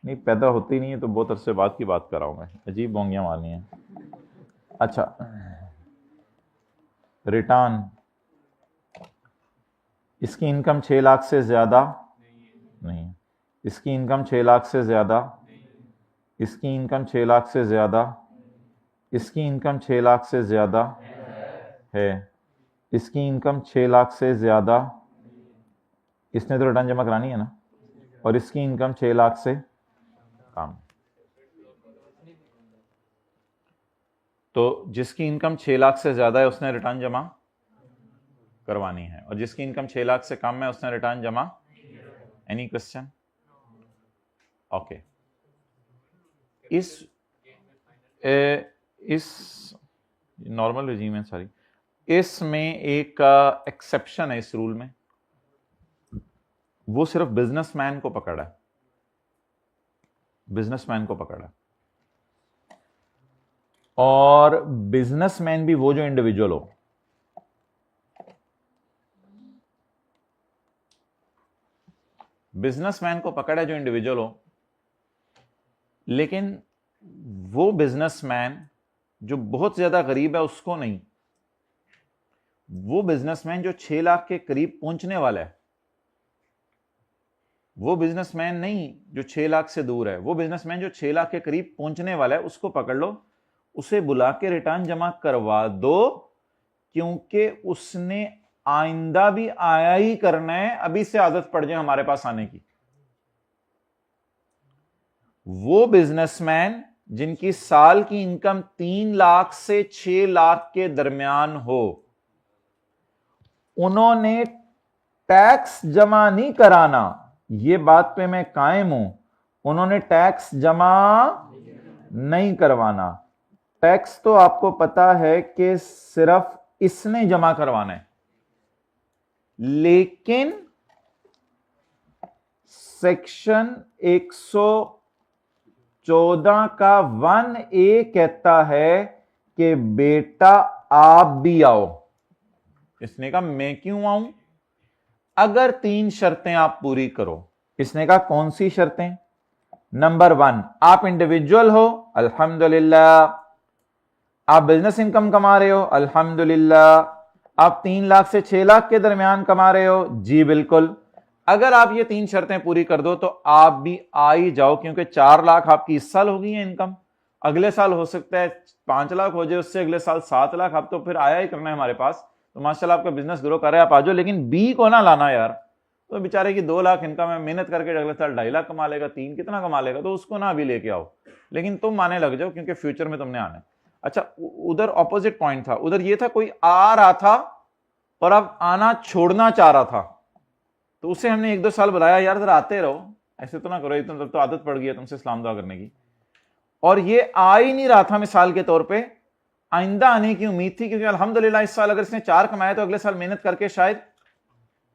नहीं, पैदा होती नहीं है तो बहुत अरसे बाद की बात कर रहा हूँ मैं, अजीब बोंगियाँ मारनी है। अच्छा, रिटर्न, इसकी इनकम 6 लाख से ज़्यादा नहीं, इसकी इनकम 6 लाख से ज़्यादा, इसकी इनकम 6 लाख से ज़्यादा, इसकी इनकम 6 लाख से ज़्यादा है, इसकी इनकम 6 लाख से ज़्यादा, इसने तो रिटर्न जमा करानी है ना, और इसकी इनकम 6 लाख से कम। तो जिसकी इनकम 6 लाख से ज़्यादा है उसने रिटर्न जमा करवानी है, और जिसकी इनकम 6 लाख से कम है उसने रिटर्न जमा। Any question? ओके, इस नॉर्मल रिजीम है, सॉरी, इसमें एक एक्सेप्शन है इस रूल में, वो सिर्फ बिजनेसमैन को पकड़ा है, बिजनेसमैन को पकड़ा है। और बिजनेसमैन भी वो जो इंडिविजुअल हो, बिजनेसमैन को पकड़ा है जो इंडिविजुअल हो, लेकिन वो बिजनेसमैन जो बहुत ज्यादा गरीब है उसको नहीं, वो बिजनेसमैन जो 6 लाख के करीब पहुंचने वाला है, वो बिजनेसमैन नहीं जो 6 लाख से दूर है, वो बिजनेसमैन जो 6 लाख के करीब पहुंचने वाला है, उसको पकड़ लो, उसे बुला के रिटर्न जमा करवा दो, क्योंकि उसने आइंदा भी आया ही करना है, अभी से आदत पड़ जाए हमारे पास आने की। वो बिजनेसमैन जिनकी साल की इनकम 3 लाख से 6 लाख के दरमियान हो, उन्होंने टैक्स जमा नहीं कराना, ये बात पे मैं कायम हूं, उन्होंने टैक्स जमा नहीं करवाना। टैक्स तो आपको पता है कि सिर्फ इसने जमा करवाना है, लेकिन सेक्शन 114 का 1A कहता है कि बेटा आप भी आओ। इसने कहा मैं क्यों आऊं? अगर 3 शर्तें आप पूरी करो। इसने कहा कौन सी शर्तें? नंबर 1, आप इंडिविजुअल हो, अल्हम्दुलिल्लाह। आप बिजनेस इनकम कमा रहे हो, अल्हम्दुलिल्लाह। आप 3 लाख से 6 लाख के दरमियान कमा रहे हो, जी बिल्कुल। अगर आप ये 3 शर्तें पूरी कर दो तो आप भी आ ही जाओ, क्योंकि 4 लाख आपकी इस साल होगी है इनकम, अगले साल हो सकता है 5 लाख हो जाए, उससे अगले साल 7 लाख। आप तो फिर आया ही करना है हमारे पास, तो माशाल्लाह आपका बिजनेस ग्रो कर रहा है, आप आ जाओ। लेकिन बी को ना लाना यार, तो बेचारे की 2 लाख इनकम है, मेहनत करके अगले साल 2.5 लाख कमा लेगा, 3 कितना कमा लेगा, तो उसको ना भी लेके आओ। लेकिन तुम आने लग जाओ, क्योंकि फ्यूचर में तुमने आना है। अच्छा, उधर ऑपोजिट पॉइंट था, उधर ये था कोई आ रहा था और अब आना छोड़ना चाह रहा था, तो उसे हमने 1-2 साल बताया यार जरा आते रहो, ऐसे तो ना करो, एकदम तब तो आदत पड़ गई है तुमसे इस्लाम दुआ करने की। और ये आ ही नहीं रहा था मिसाल के तौर पे, आइंदा आने की उम्मीद थी, क्योंकि अल्हम्दुलिल्लाह इस साल अगर इसने 4 कमाए तो अगले साल मेहनत करके शायद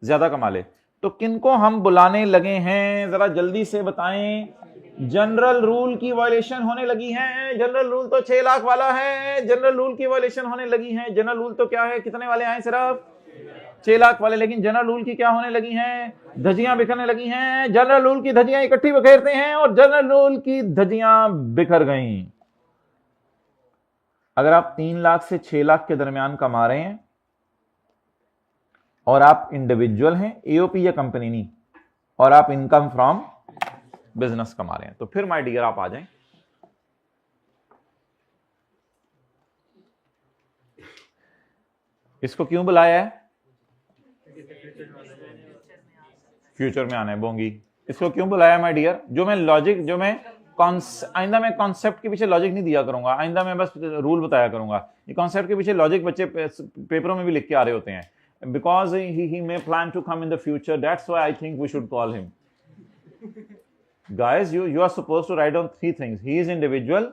ज्यादा कमा ले। तो किनको हम बुलाने लगे हैं, जरा जल्दी से बताएं। जनरल रूल की वायलेशन होने लगी है। जनरल रूल तो 6 लाख वाला है, जनरल रूल की वायलेशन होने लगी है। जनरल रूल तो क्या है, कितने वाले आए? सिर्फ 6 लाख वाले। लेकिन जनरल रूल की क्या होने लगी हैं? धजियां बिखरने लगी हैं। जनरल रूल की धजियां इकट्ठी बिखेरते हैं और जनरल रूल की धजियां बिखर गई। अगर आप 3 लाख से 6 लाख के दरमियान कमा रहे हैं और आप इंडिविजुअल हैं, एओपी या कंपनी नहीं, और आप इनकम फ्रॉम बिजनेस कमा रहे हैं, तो फिर माय डियर आप आ जाएं। इसको क्यों बुलाया है? फ्यूचर में आना है बोंगी। इसको क्यों बुलाया माय डियर? जो मैं लॉजिक, जो मैं आइंदा मैं कॉन्सेप्ट के पीछे लॉजिक नहीं दिया करूंगा, आइंदा मैं बस रूल बताया करूंगा। ये कॉन्सेप्ट के पीछे लॉजिक बच्चे पेपरों में भी लिख के आ रहे होते हैं, because he may plan to come in the future, that's why I think we should call him. Guys, you are supposed to write down 3 things. He is individual,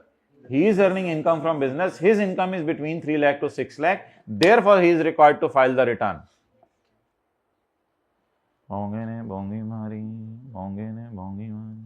he is earning income from business, his income is between 3 lakh to 6 lakh, therefore he is required to file the return. भोंगे ने भोंगी मारी, भोंगे ने भोंगी मारी।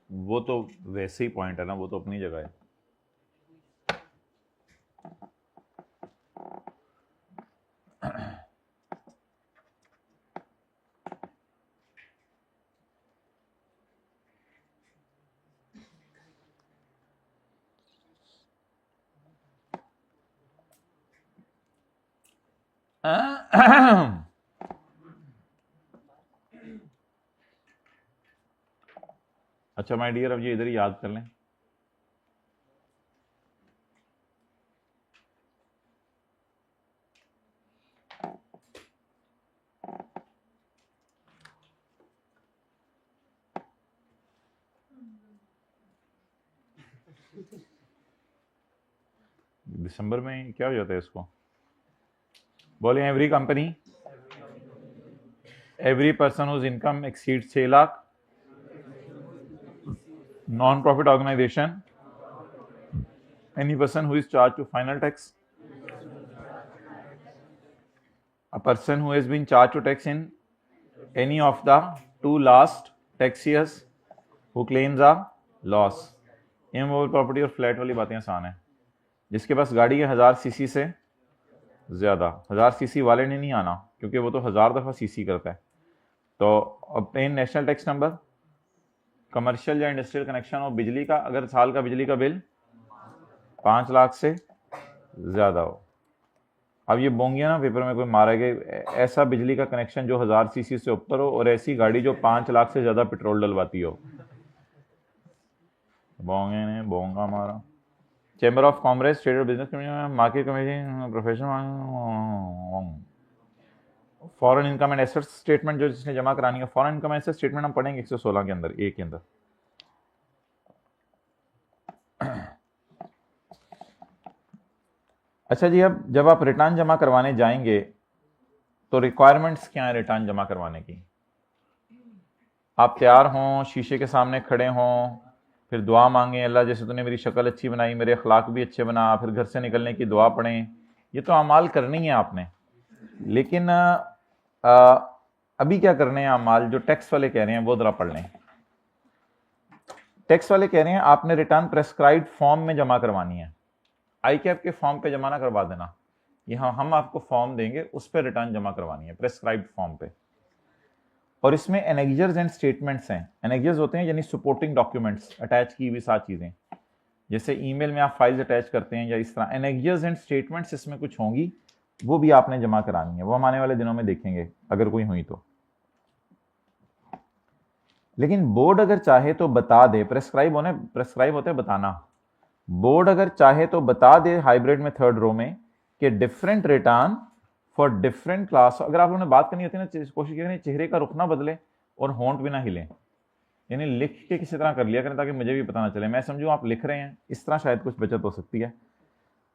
वो तो वैसे ही point है ना, वो तो अपनी जगह है। अच्छा माय डियर, अब ये इधर ही याद कर लें। दिसंबर में क्या हो जाता है इसको? बोले every company, every person whose income exceeds 6 lakh, non profit organisation, any person who is charged to final tax, a person who has been charged to tax in any of the 2 last tax years, who claims a loss। Immovable property और flat वाली बातें आसान है। जिसके पास गाड़ी है 1000 CC से ज्यादा, 1000 सीसी वाले ने नहीं आना, क्योंकि वो तो 1000 दफा सीसी करता है। तो obtain national tax number, commercial या इंडस्ट्रियल कनेक्शन और बिजली का, अगर साल का बिजली का बिल 5 लाख से ज्यादा हो। अब ये बोंगिया ना पेपर में कोई मारा गया, ऐसा बिजली का कनेक्शन जो 1000 सीसी से ऊपर हो और ऐसी गाड़ी जो 5 लाख से ज्यादा पेट्रोल डलवाती हो। बोंगे ने बोंगा मारा। चैम्बर ऑफ कॉमर्स, ट्रेड और business market committee, professional, foreign income and assets statement जो जिसने जमा करानी है। फॉरेन इनकम एसेट स्टेटमेंट हम पढ़ेंगे 116 के अंदर, ए के अंदर। अच्छा जी, अब जब आप रिटर्न जमा करवाने जाएंगे तो रिक्वायरमेंट्स क्या है रिटर्न जमा करवाने की? आप तैयार हों, शीशे के सामने खड़े हों, फिर दुआ मांगें, अल्लाह जैसे तूने मेरी शक्ल अच्छी बनाई, मेरे अखलाक भी अच्छे बना, फिर घर से निकलने की दुआ पढ़ें, ये तो अमाल करनी है आपने। लेकिन अभी क्या करने हैं अमाल? जो टैक्स वाले कह रहे हैं वो जरा पढ़ लें। टैक्स वाले कह रहे हैं आपने रिटर्न प्रेस्क्राइब्ड फॉर्म में जमा करवानी है। आई कैप के फॉर्म पे जमा ना करवा देना, यहाँ हम आपको फॉर्म देंगे, उस पर रिटर्न जमा करवानी है, प्रेस्क्राइब्ड फॉर्म पे। और इसमें एनेक्जर्स एंड स्टेटमेंट्स हैं। एनेक्जर्स होते हैं यानी सपोर्टिंग डॉक्यूमेंट्स, अटैच की हुई 7 चीजें, जैसे ईमेल में आप फाइल्स अटैच करते हैं या इस तरह। एनेक्जर्स एंड स्टेटमेंट्स इसमें कुछ होंगी, वो भी आपने जमा करानी है, वो हम आने वाले दिनों में देखेंगे अगर कोई हुई तो। लेकिन बोर्ड अगर चाहे तो बता दे, प्रेस्क्राइब होते बताना। बोर्ड अगर चाहे तो बता दे हाइब्रिड में 3rd रो में कि different return for different class. अगर आप लोगों ने बात करनी होती है ना, कोशिश करें चेहरे का रुख ना बदले और होंठ भी ना हिले, यानी लिख के किसी तरह कर लिया करें ताकि मुझे भी पता ना चले, मैं समझूं आप लिख रहे हैं, इस तरह शायद कुछ बचत हो सकती है।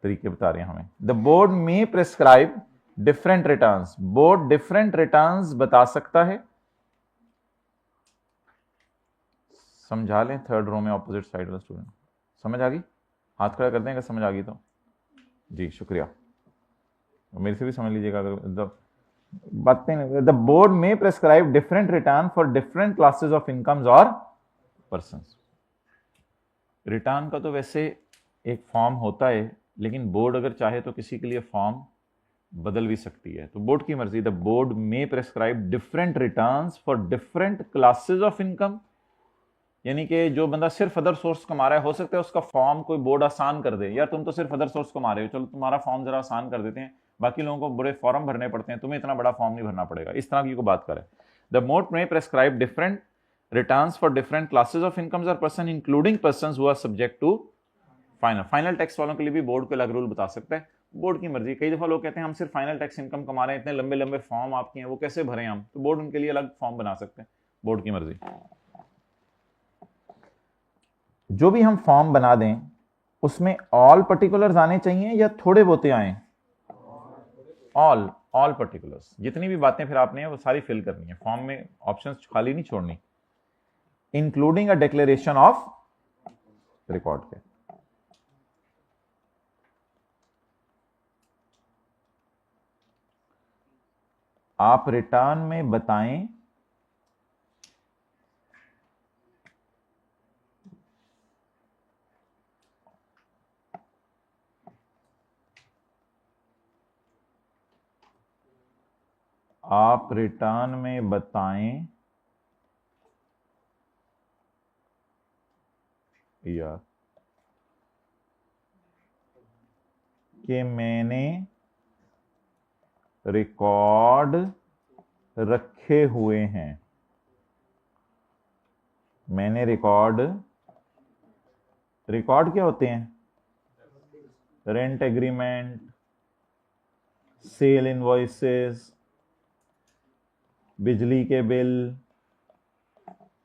तरीके बता रहे हैं हमें। द बोर्ड में prescribe different returns, board different returns बता सकता है। समझा लें 3rd रो में ऑपोजिट साइड वाला स्टूडेंट, समझ आ गई? हाथ खड़ा कर दें अगर समझ आ गई तो। जी शुक्रिया, मेरे से भी समझ लीजिएगा अगर बातें। द बोर्ड में prescribe different return for different classes of incomes और पर्संस। रिटर्न का तो वैसे एक फॉर्म होता है, लेकिन बोर्ड अगर चाहे तो किसी के लिए फॉर्म बदल भी सकती है, तो बोर्ड की मर्जी। द बोर्ड में prescribe different returns for different classes of income, यानी कि जो बंदा सिर्फ अदर सोर्स कमा रहा है, हो सकता है उसका फॉर्म कोई बोर्ड आसान कर दे, यार तुम तो सिर्फ अदर सोर्स कमा रहे हो, चलो तुम्हारा फॉर्म जरा आसान कर देते हैं, बाकी लोगों को बड़े फॉर्म भरने पड़ते हैं, तुम्हें इतना बड़ा फॉर्म नहीं भरना पड़ेगा, इस तरह की कोई बात करे। द बोर्ड में prescribe different returns for different classes of incomes और person including persons who are subject to final tax वालों के लिए भी बोर्ड को अलग रूल बता सकता है, बोर्ड की मर्जी। कई दफा लोग कहते हैं हम सिर्फ फाइनल टैक्स इनकम कमा रहे हैं, इतने लंबे लंबे फॉर्म आपके हैं वो कैसे भरें हम, तो बोर्ड उनके लिए अलग फॉर्म बना सकते हैं, बोर्ड की मर्जी। जो भी हम फॉर्म बना दें उसमें ऑल पर्टिकुलर्स आने चाहिए या थोड़े बहुते आए? ऑल पर्टिकुलर्स, जितनी भी बातें फिर आपने वो सारी फिल करनी है फॉर्म में, ऑप्शंस खाली नहीं छोड़नी, including a declaration of record के। आप रिटर्न में बताएं आप रिटर्न में बताएं यार कि मैंने रिकॉर्ड रखे हुए हैं, मैंने रिकॉर्ड क्या होते हैं? रेंट एग्रीमेंट, सेल इनवॉइसेस, बिजली के बिल,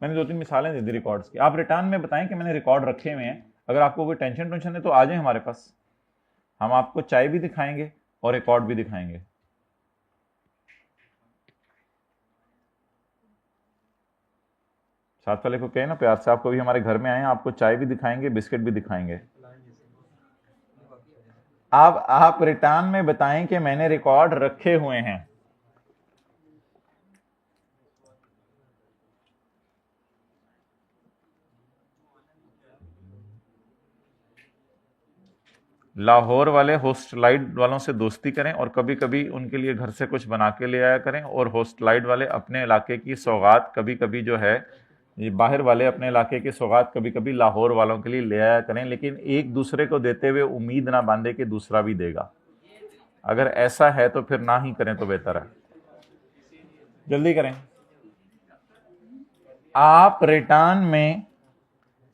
मैंने 2-3 मिसालें दे दी रिकॉर्ड्स की। आप रिटर्न में बताएं कि मैंने रिकॉर्ड रखे हुए हैं। अगर आपको कोई टेंशन है तो आ जाए हमारे पास, हम आपको चाय भी दिखाएंगे और रिकॉर्ड भी दिखाएंगे। साथ वाले को कहे ना प्यार से, आपको भी हमारे घर में आए, आपको चाय भी दिखाएंगे, बिस्किट भी दिखाएंगे। आप रिटर्न में बताएं कि मैंने रिकॉर्ड रखे हुए हैं। लाहौर वाले होस्टलाइट वालों से दोस्ती करें और कभी कभी उनके लिए घर से कुछ बना के ले आया करें, और होस्टलाइट वाले अपने इलाके की सौगात कभी कभी जो है, ये बाहर वाले अपने इलाके की सौगात कभी कभी लाहौर वालों के लिए ले आया करें, लेकिन एक दूसरे को देते हुए उम्मीद ना बांधे कि दूसरा भी देगा। अगर ऐसा है तो फिर ना ही करें तो बेहतर है। जल्दी करें। आप रिटर्न में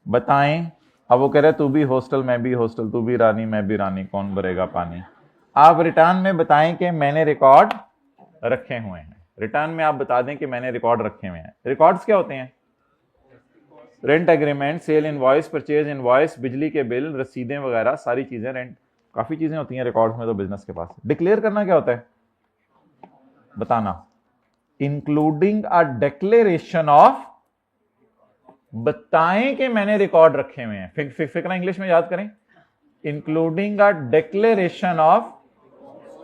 बताएं, अब वो कह रहे तू भी हॉस्टल मैं भी हॉस्टल, तू भी रानी मैं भी रानी, कौन भरेगा पानी। आप रिटर्न में बताएं कि मैंने रिकॉर्ड रखे हुए हैं। रिटर्न में आप बता दें कि मैंने रिकॉर्ड रखे हुए हैं। रिकॉर्ड्स क्या होते हैं? Rent agreement, sale invoice, purchase invoice, बिजली के बिल, रसीदें वगैरह सारी चीजें, रेंट काफी चीजें होती हैं रिकॉर्ड्स में तो बिजनेस के पास। डिक्लेयर करना क्या होता है? बताना, इंक्लूडिंग अ डिक्लेरेशन ऑफ, बताएं कि मैंने रिकॉर्ड रखे हुए हैं, फिक्रा इंग्लिश में याद करें, इंक्लूडिंग अ डिक्लेरेशन ऑफ,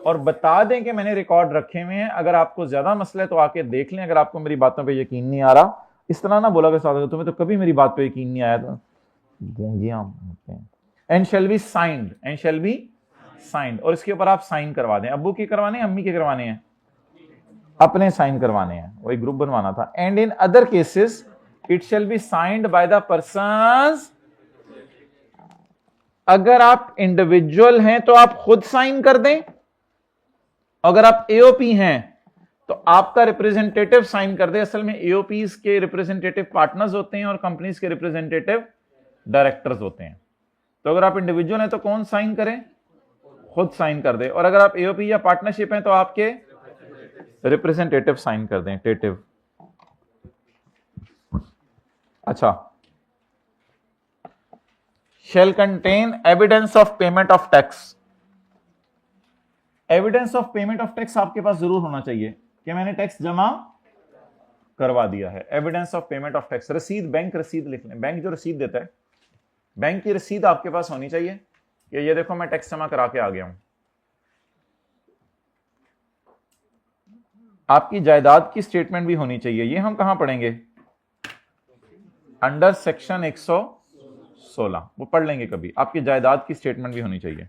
और बता दें कि मैंने रिकॉर्ड रखे हुए हैं। अगर आपको ज्यादा मसला है तो आके देख लें, अगर आपको मेरी बातों पे यकीन नहीं आ रहा, इस तरह ना बोला कर, तुम्हें तो कभी मेरी बात पे यकीन नहीं आया, तो गूंगियां होते हैं। And shall be signed, and shall be signed, और इसके ऊपर आप साइन करवा दें। अब्बू के करवाने हैं, अम्मी के करवाने हैं, अपने साइन करवाने हैं, वही ग्रुप बनवाना था। And in other cases it shall be signed by the persons, अगर आप इंडिविजुअल हैं तो आप खुद साइन कर दें, अगर आप एओपी हैं तो आपका रिप्रेजेंटेटिव साइन कर दे। असल में एओपीज के रिप्रेजेंटेटिव पार्टनर्स होते हैं और कंपनीज के रिप्रेजेंटेटिव डायरेक्टर्स होते हैं। तो अगर आप इंडिविजुअल हैं तो कौन साइन करे, खुद साइन कर दे, और अगर आप एओपी या पार्टनरशिप हैं तो आपके रिप्रेजेंटेटिव साइन कर दें, टेटिव। अच्छा, shall contain evidence of payment of tax, evidence of payment of tax आपके पास जरूर होना चाहिए कि मैंने टैक्स जमा करवा दिया है। Evidence of payment of tax, रसीद, बैंक रसीद लिख लें, बैंक जो रसीद देता है, बैंक की रसीद आपके पास होनी चाहिए कि ये देखो मैं टैक्स जमा करा के आ गया हूं। आपकी जायदाद की स्टेटमेंट भी होनी चाहिए, ये हम कहां पढ़ेंगे, अंडर सेक्शन 116, वो पढ़ लेंगे कभी। आपकी जायदाद की स्टेटमेंट भी होनी चाहिए,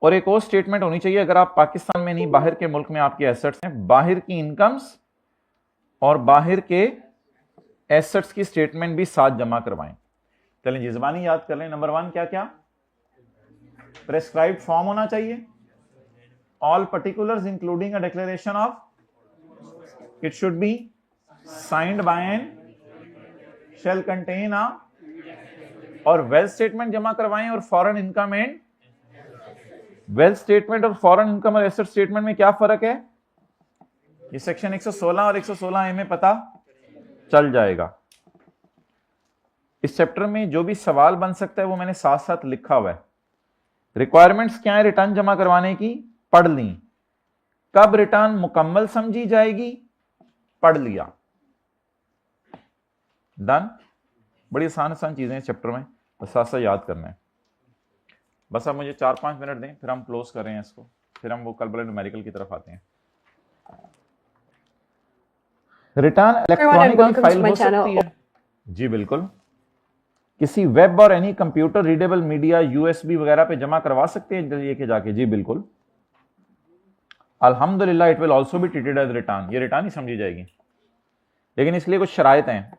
और एक और स्टेटमेंट होनी चाहिए, अगर आप पाकिस्तान में नहीं बाहर के मुल्क में आपके एसेट्स हैं, बाहर की इनकम्स और बाहर के एसेट्स की स्टेटमेंट भी साथ जमा करवाएं। चलें जी, ज़बानी याद कर लें। नंबर 1 क्या क्या, प्रेस्क्राइब्ड फॉर्म होना चाहिए, all particulars including a declaration of, it should be signed by an, shall contain a, और वेल्थ स्टेटमेंट जमा करवाएं, और foreign income and wealth statement और फॉरेन इनकम और एसेट स्टेटमेंट में क्या फर्क है, ये सेक्शन 116 और 116A में पता चल जाएगा। इस चैप्टर में जो भी सवाल बन सकता है वो मैंने साथ साथ लिखा हुआ है। रिक्वायरमेंट्स क्या है रिटर्न जमा करवाने की, पढ़ ली। कब रिटर्न मुकम्मल समझी जाएगी, पढ़ लिया, डन। बड़ी आसान आसान चीजें इस चैप्टर में, बस साथ साथ याद करना है। बस अब मुझे 4-5 मिनट दें, फिर हम क्लोज कर रहे हैं इसको, फिर हम वो कल वाले न्यूमेरिकल की तरफ आते हैं। रिटर्न इलेक्ट्रॉनिकली फाइल हो सकती है, जी बिल्कुल। किसी वेब और any computer readable media USB वगैरह पे जमा करवा सकते हैं ये के जाके, जी बिल्कुल। अल्हम्दुलिल्लाह it will also be treated as return, ये रिटर्न ही समझी जाएगी, लेकिन इसके लिए कुछ शराइत हैं।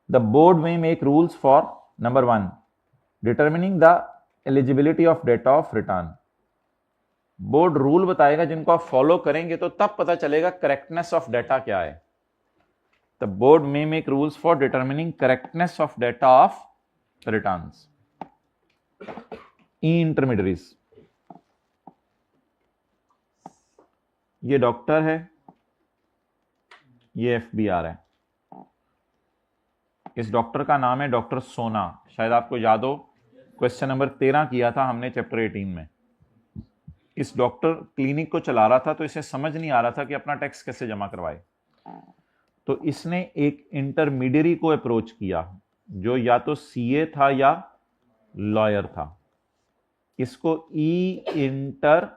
द बोर्ड में make rules for, number 1, determining the eligibility of data of return. Board rule बताएगा जिनको आप फॉलो करेंगे तो तब पता चलेगा करेक्टनेस ऑफ डेटा क्या है। द बोर्ड में make rules for determining correctness of data of returns. E intermediaries, ये डॉक्टर है, ये एफबीआर है। इस डॉक्टर का नाम है डॉक्टर सोना, शायद आपको याद हो, क्वेश्चन नंबर 13 किया था हमने चैप्टर 18 में। इस डॉक्टर क्लिनिक को चला रहा था, तो इसे समझ नहीं आ रहा था कि अपना टैक्स कैसे जमा करवाए, तो इसने एक इंटरमीडियरी को अप्रोच किया जो या तो सीए था या लॉयर था। इसको ई इंटरमीडियरी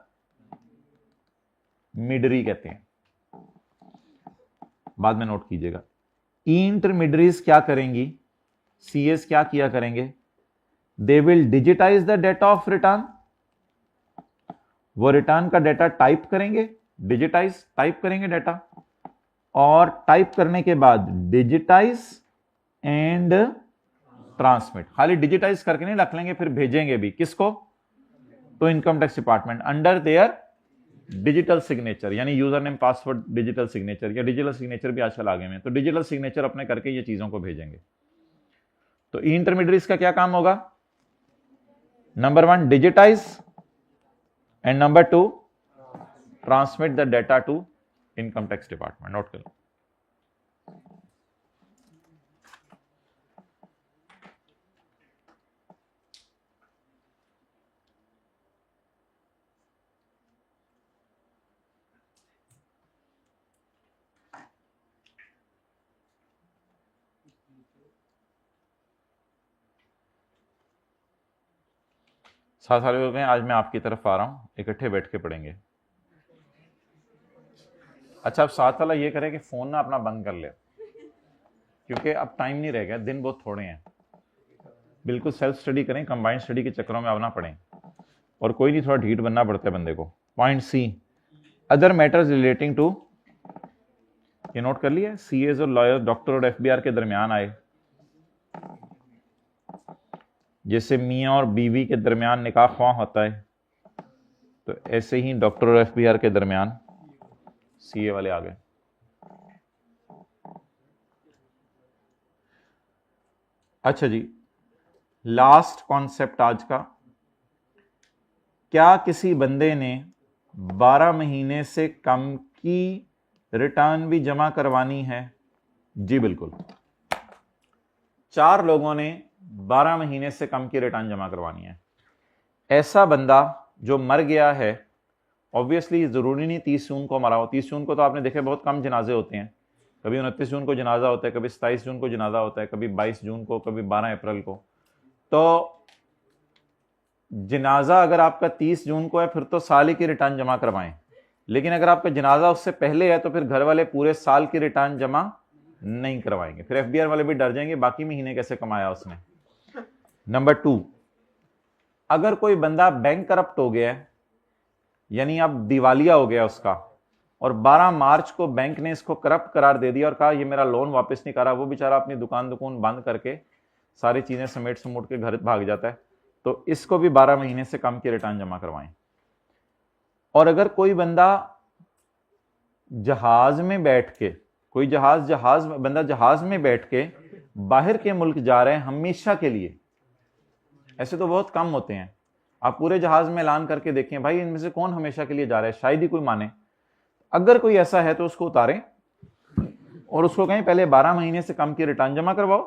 कहते हैं, बाद में नोट कीजिएगा। ई इंटरमीडियरीज क्या करेंगी, सीएस क्या किया करेंगे, they will digitize the data of return, वो रिटर्न का डेटा टाइप करेंगे, डिजिटाइज टाइप करेंगे डेटा, और टाइप करने के बाद डिजिटाइज एंड ट्रांसमिट। खाली डिजिटाइज करके नहीं रख लेंगे, फिर भेजेंगे भी किसको, तो income tax department under their digital signature, यानी user name password digital signature, या डिजिटल सिग्नेचर भी आजकल आगे में, तो डिजिटल सिग्नेचर अपने करके ये चीजों को भेजेंगे। तो इंटरमीडियरीज का क्या काम होगा, number 1 digitise, and number 2 transmit the data to income tax department. Note करो। साथ सारे लोग कहें आज मैं आपकी तरफ आ रहा हूँ, इकट्ठे बैठ के पढ़ेंगे। अच्छा, अब साथ वाला ये करे कि फ़ोन ना अपना बंद कर ले, क्योंकि अब टाइम नहीं रह गया, दिन बहुत थोड़े हैं। बिल्कुल सेल्फ स्टडी करें, कंबाइंड स्टडी के चक्करों में अब ना पढ़ें, और कोई नहीं, थोड़ा ढीठ बनना पड़ता है बंदे को। Point C, other matters relating to, ये नोट कर लिया, सीएस और लॉयर, डॉक्टर और एफबीआर के दरमियान आए, जैसे मियाँ और बीवी के दरमियान निकाह ख्वाह होता है, तो ऐसे ही डॉक्टर और एफबीआर के दरमियान सीए वाले आ गए। अच्छा जी, लास्ट कॉन्सेप्ट आज का, क्या किसी बंदे ने 12 महीने से कम की रिटर्न भी जमा करवानी है? जी बिल्कुल, 4 लोगों ने 12 महीने से कम की रिटर्न जमा करवानी है। ऐसा बंदा जो मर गया है, ऑब्वियसली जरूरी नहीं 30 जून को मरा हो। 30 जून को तो आपने देखे बहुत कम जनाजे होते हैं, कभी 29 जून को जनाजा होता है, कभी 27 जून को जनाजा होता है, कभी 22 जून को, कभी 12 अप्रैल को। तो जनाजा अगर आपका 30 जून को है फिर तो साल ही की रिटर्न जमा करवाएं, लेकिन अगर आपका जनाजा उससे पहले है तो फिर घर वाले पूरे साल की रिटर्न जमा नहीं करवाएंगे, फिर एफबीआर वाले भी डर जाएंगे बाकी महीने कैसे कमाया उसने। नंबर 2, अगर कोई बंदा बैंक करप्ट हो गया है, यानी अब दिवालिया हो गया उसका, और 12 मार्च को बैंक ने इसको करप्ट करार दे दिया और कहा ये मेरा लोन वापस नहीं कर रहा, वो बेचारा अपनी दुकान बंद करके सारी चीजें समेट समूट के घर भाग जाता है, तो इसको भी 12 महीने से कम की रिटर्न जमा करवाएं। और अगर कोई बंदा जहाज में बैठ के, कोई बंदा जहाज में बैठ के बाहर के मुल्क जा रहे हैं हमेशा के लिए, ऐसे तो बहुत कम होते हैं, आप पूरे जहाज में ऐलान करके देखें भाई इनमें से कौन हमेशा के लिए जा रहा है, शायद ही कोई माने। अगर कोई ऐसा है तो उसको उतारें और उसको कहें पहले 12 महीने से कम की रिटर्न जमा करवाओ,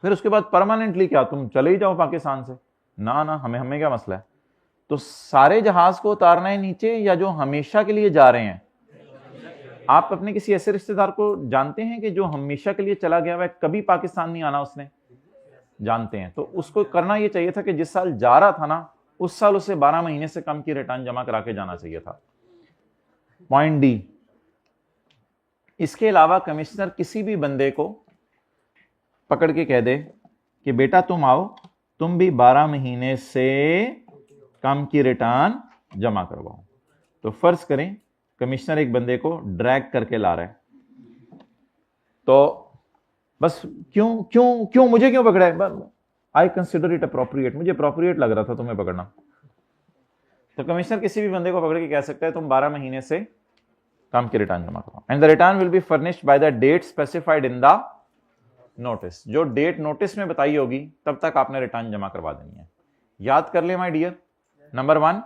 फिर उसके बाद परमानेंटली क्या तुम चले ही जाओ पाकिस्तान से, ना ना, हमें क्या मसला है। तो सारे जहाज को उतारना है नीचे, या जो हमेशा के लिए जा रहे हैं? आप अपने किसी ऐसे रिश्तेदार को जानते हैं कि जो हमेशा के लिए चला गया हुआ है, कभी पाकिस्तान नहीं आना उसने? जानते हैं, तो उसको करना यह चाहिए था कि जिस साल जा रहा था ना, उस साल उसे 12 महीने से कम की रिटर्न जमा करा के जाना चाहिए था। पॉइंट डी, इसके अलावा कमिश्नर किसी भी बंदे को पकड़ के कह दे कि बेटा तुम आओ, तुम भी 12 महीने से कम की रिटर्न जमा करवाओ। तो फर्ज करें कमिश्नर एक बंदे को ड्रैग करके ला रहा है, तो बस क्यों मुझे क्यों पकड़ा है? आई कंसिडर इट अप्रोप्रिएट, मुझे अप्रोप्रिएट लग रहा था तुम्हें पकड़ना। तो कमिश्नर किसी भी बंदे को पकड़ के कह सकता है तुम 12 महीने से कम की रिटर्न जमा करो, and the return will be furnished by the date specified in the notice. जो डेट नोटिस में बताई होगी तब तक आपने रिटर्न जमा करवा देनी है। याद कर ले माय डियर, नंबर 1,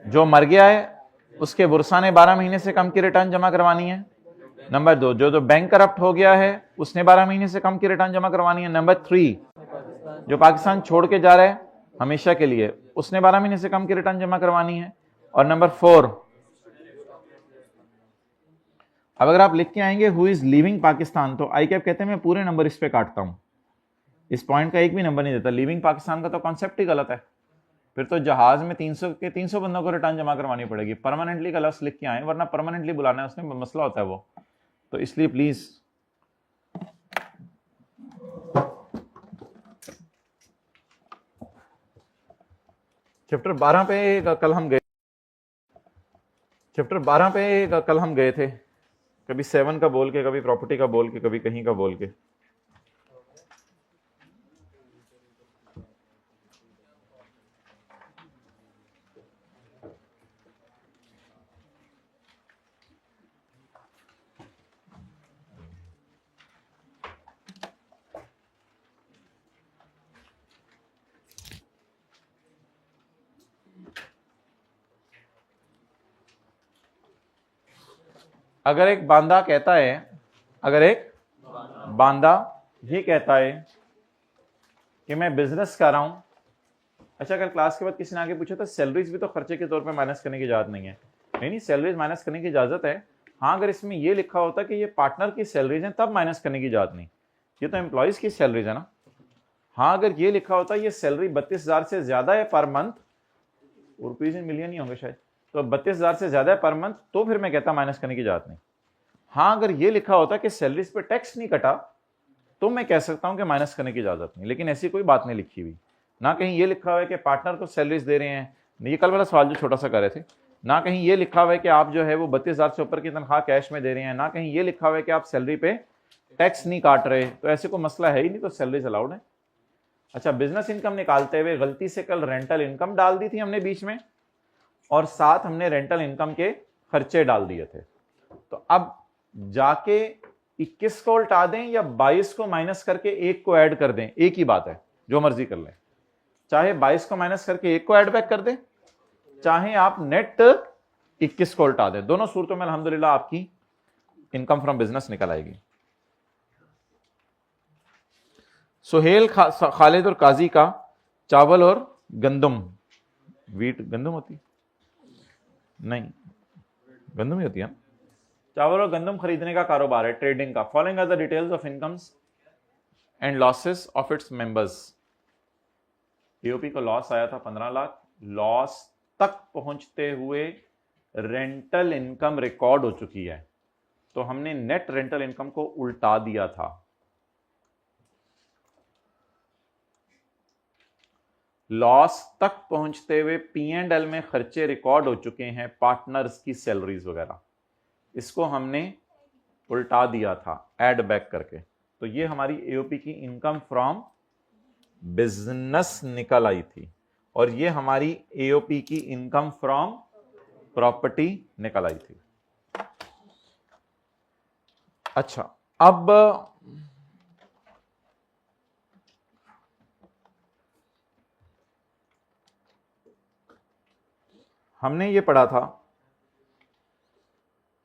जो मर गया है उसके बुरसा ने 12 महीने से कम की रिटर्न जमा करवानी है। नंबर 2, जो बैंक करप्ट हो गया है उसने 12 महीने से कम की रिटर्न जमा करवानी है। नंबर 3, जो पाकिस्तान छोड़ के जा रहा है हमेशा के लिए, उसने 12 महीने से कम की रिटर्न जमा करवानी है। और नंबर 4, अब अगर आप लिख के आएंगे हु इज लीविंग पाकिस्तान, तो आई कैप कहते हैं मैं पूरे नंबर इस पे काटता हूं, इस पॉइंट का एक भी नंबर नहीं देता। लीविंग पाकिस्तान का तो कॉन्सेप्ट ही गलत है, फिर तो जहाज में 300 बंदों को रिटर्न जमा करवानी पड़ेगी। परमानेंटली का लफ्ज लिख के आए, वरना परमानेंटली बुलाना है उसने, मसला होता है वो। तो इसलिए प्लीज चैप्टर 12 पे कल हम गए थे, कभी 7 का बोल के, कभी प्रॉपर्टी का बोल के, कभी कहीं का बोल के। अगर एक बांदा ये कहता है कि मैं बिजनेस कर रहा हूं, अच्छा अगर क्लास के बाद किसी ने आगे पूछा तो सैलरीज भी तो खर्चे के तौर पे माइनस करने की इजाजत नहीं है। नहीं, सैलरीज माइनस करने की इजाजत है, हाँ अगर इसमें ये लिखा होता कि ये पार्टनर की सैलरीज हैं तब माइनस करने की इजाजत नहीं, ये तो एम्प्लॉयज की सैलरीज है ना। हाँ, अगर ये लिखा होता ये सैलरी 32,000 से ज्यादा है per month, rupees in million ही होंगे शायद, तो 32,000 से ज्यादा है पर मंथ, तो फिर मैं कहता माइनस करने की जरूरत नहीं। हाँ, अगर ये लिखा होता कि सैलरीज पे टैक्स नहीं कटा, तो मैं कह सकता हूं कि माइनस करने की इजाजत नहीं, लेकिन ऐसी कोई बात नहीं लिखी हुई। ना कहीं ये लिखा हुआ है कि पार्टनर को सैलरीज दे रहे हैं, ये कल वाला सवाल जो छोटा सा कर रहे थे, ना कहीं ये लिखा हुआ है कि आप जो है वो 32,000 से ऊपर की तनख्वाह कैश में दे रहे हैं, ना कहीं ये लिखा हुआ है कि आप सैलरी पे टैक्स नहीं काट रहे, तो ऐसे कोई मसला है ही नहीं, तो सैलरीज अलाउड है। अच्छा, बिजनेस इनकम निकालते हुए गलती से कल रेंटल इनकम डाल दी थी हमने बीच में, और साथ हमने रेंटल इनकम के खर्चे डाल दिए थे। तो अब जाके 21 को उल्टा दें या 22 को माइनस करके 1 को ऐड कर दें, एक ही बात है, जो मर्जी कर लें। चाहे 22 को माइनस करके 1 को ऐड बैक कर दें, चाहे आप नेट 21 को उल्टा दें, दोनों सूरतों में अल्हम्दुलिल्लाह आपकी इनकम फ्रॉम बिजनेस निकल आएगी। सुहेल खालिद और काजी का चावल और गंदम, वीट गंदम होती नहीं, गंदम ही होती है, चावल और गंदम खरीदने का कारोबार है, ट्रेडिंग का। Following are the details of incomes and losses of its members. AOP को लॉस आया था 15 लाख, लॉस तक पहुंचते हुए रेंटल इनकम रिकॉर्ड हो चुकी है, तो हमने नेट रेंटल इनकम को उल्टा दिया था। लॉस तक पहुंचते हुए P&L में खर्चे रिकॉर्ड हो चुके हैं, पार्टनर्स की सैलरीज वगैरह, इसको हमने उल्टा दिया था ऐड बैक करके। तो ये हमारी एओपी की इनकम फ्रॉम बिजनेस निकल आई थी, और ये हमारी एओपी की इनकम फ्रॉम प्रॉपर्टी निकल आई थी। अच्छा, अब हमने ये पढ़ा था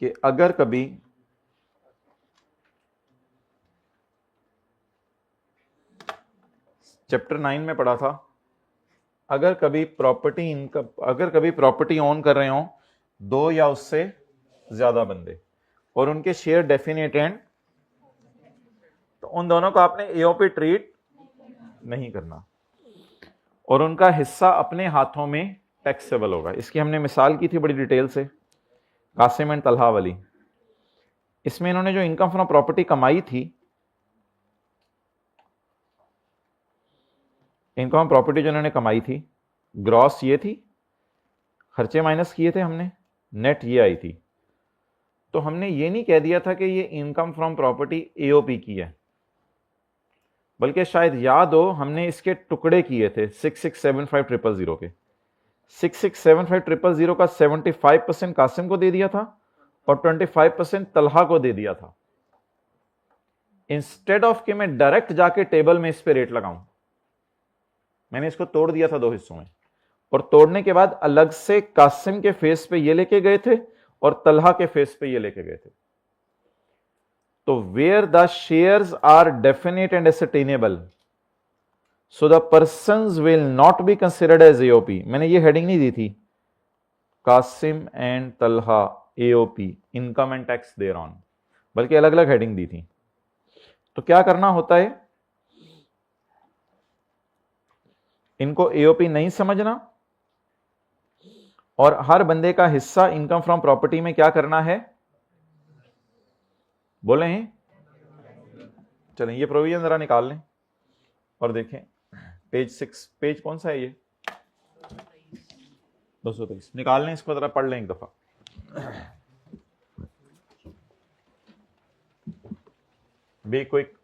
कि अगर कभी चैप्टर 9 में पढ़ा था, अगर कभी प्रॉपर्टी इनकम, अगर कभी प्रॉपर्टी ओन कर रहे हो 2 या उससे ज्यादा बंदे और उनके शेयर डेफिनेट एंड, तो उन दोनों को आपने एओपी ट्रीट नहीं करना, और उनका हिस्सा अपने हाथों में टैक्सेबल होगा। इसकी हमने मिसाल की थी बड़ी डिटेल से, कासिम एंड तलहा वाली। इसमें इन्होंने जो इनकम फ्रॉम प्रॉपर्टी कमाई थी, इनकम प्रॉपर्टी जो इन्होंने कमाई थी, ग्रॉस ये थी, खर्चे माइनस किए थे हमने, नेट ये आई थी। तो हमने ये नहीं कह दिया था कि ये इनकम फ्रॉम प्रॉपर्टी एओपी की है, बल्कि शायद याद हो हमने इसके टुकड़े किए थे 6675,000 के। 6675,000 का 75% कासिम को दे दिया था और 25% तलहा को दे दिया था। इंस्टेड ऑफ कि मैं डायरेक्ट जाके टेबल में इस पे रेट लगाऊं, मैंने इसको तोड़ दिया था 2 हिस्सों में, और तोड़ने के बाद अलग से कासिम के फेस पे ये लेके गए थे और तलहा के फेस पे ये लेके गए थे। तो where the shares are definite and ascertainable, so the persons will not be considered as AOP. मैंने ये हेडिंग नहीं दी थी, Qasim and Talha AOP income and tax there on, बल्कि अलग अलग हेडिंग दी थी। तो क्या करना होता है, इनको एओपी नहीं समझना, और हर बंदे का हिस्सा इनकम फ्रॉम प्रॉपर्टी में क्या करना है, बोले हैं। चलें ये प्रोविजन जरा निकाल लें और देखें, पेज 6, पेज कौन सा है ये, 223, निकाल लें इसको, जरा पढ़ लें एक दफा। Be quick.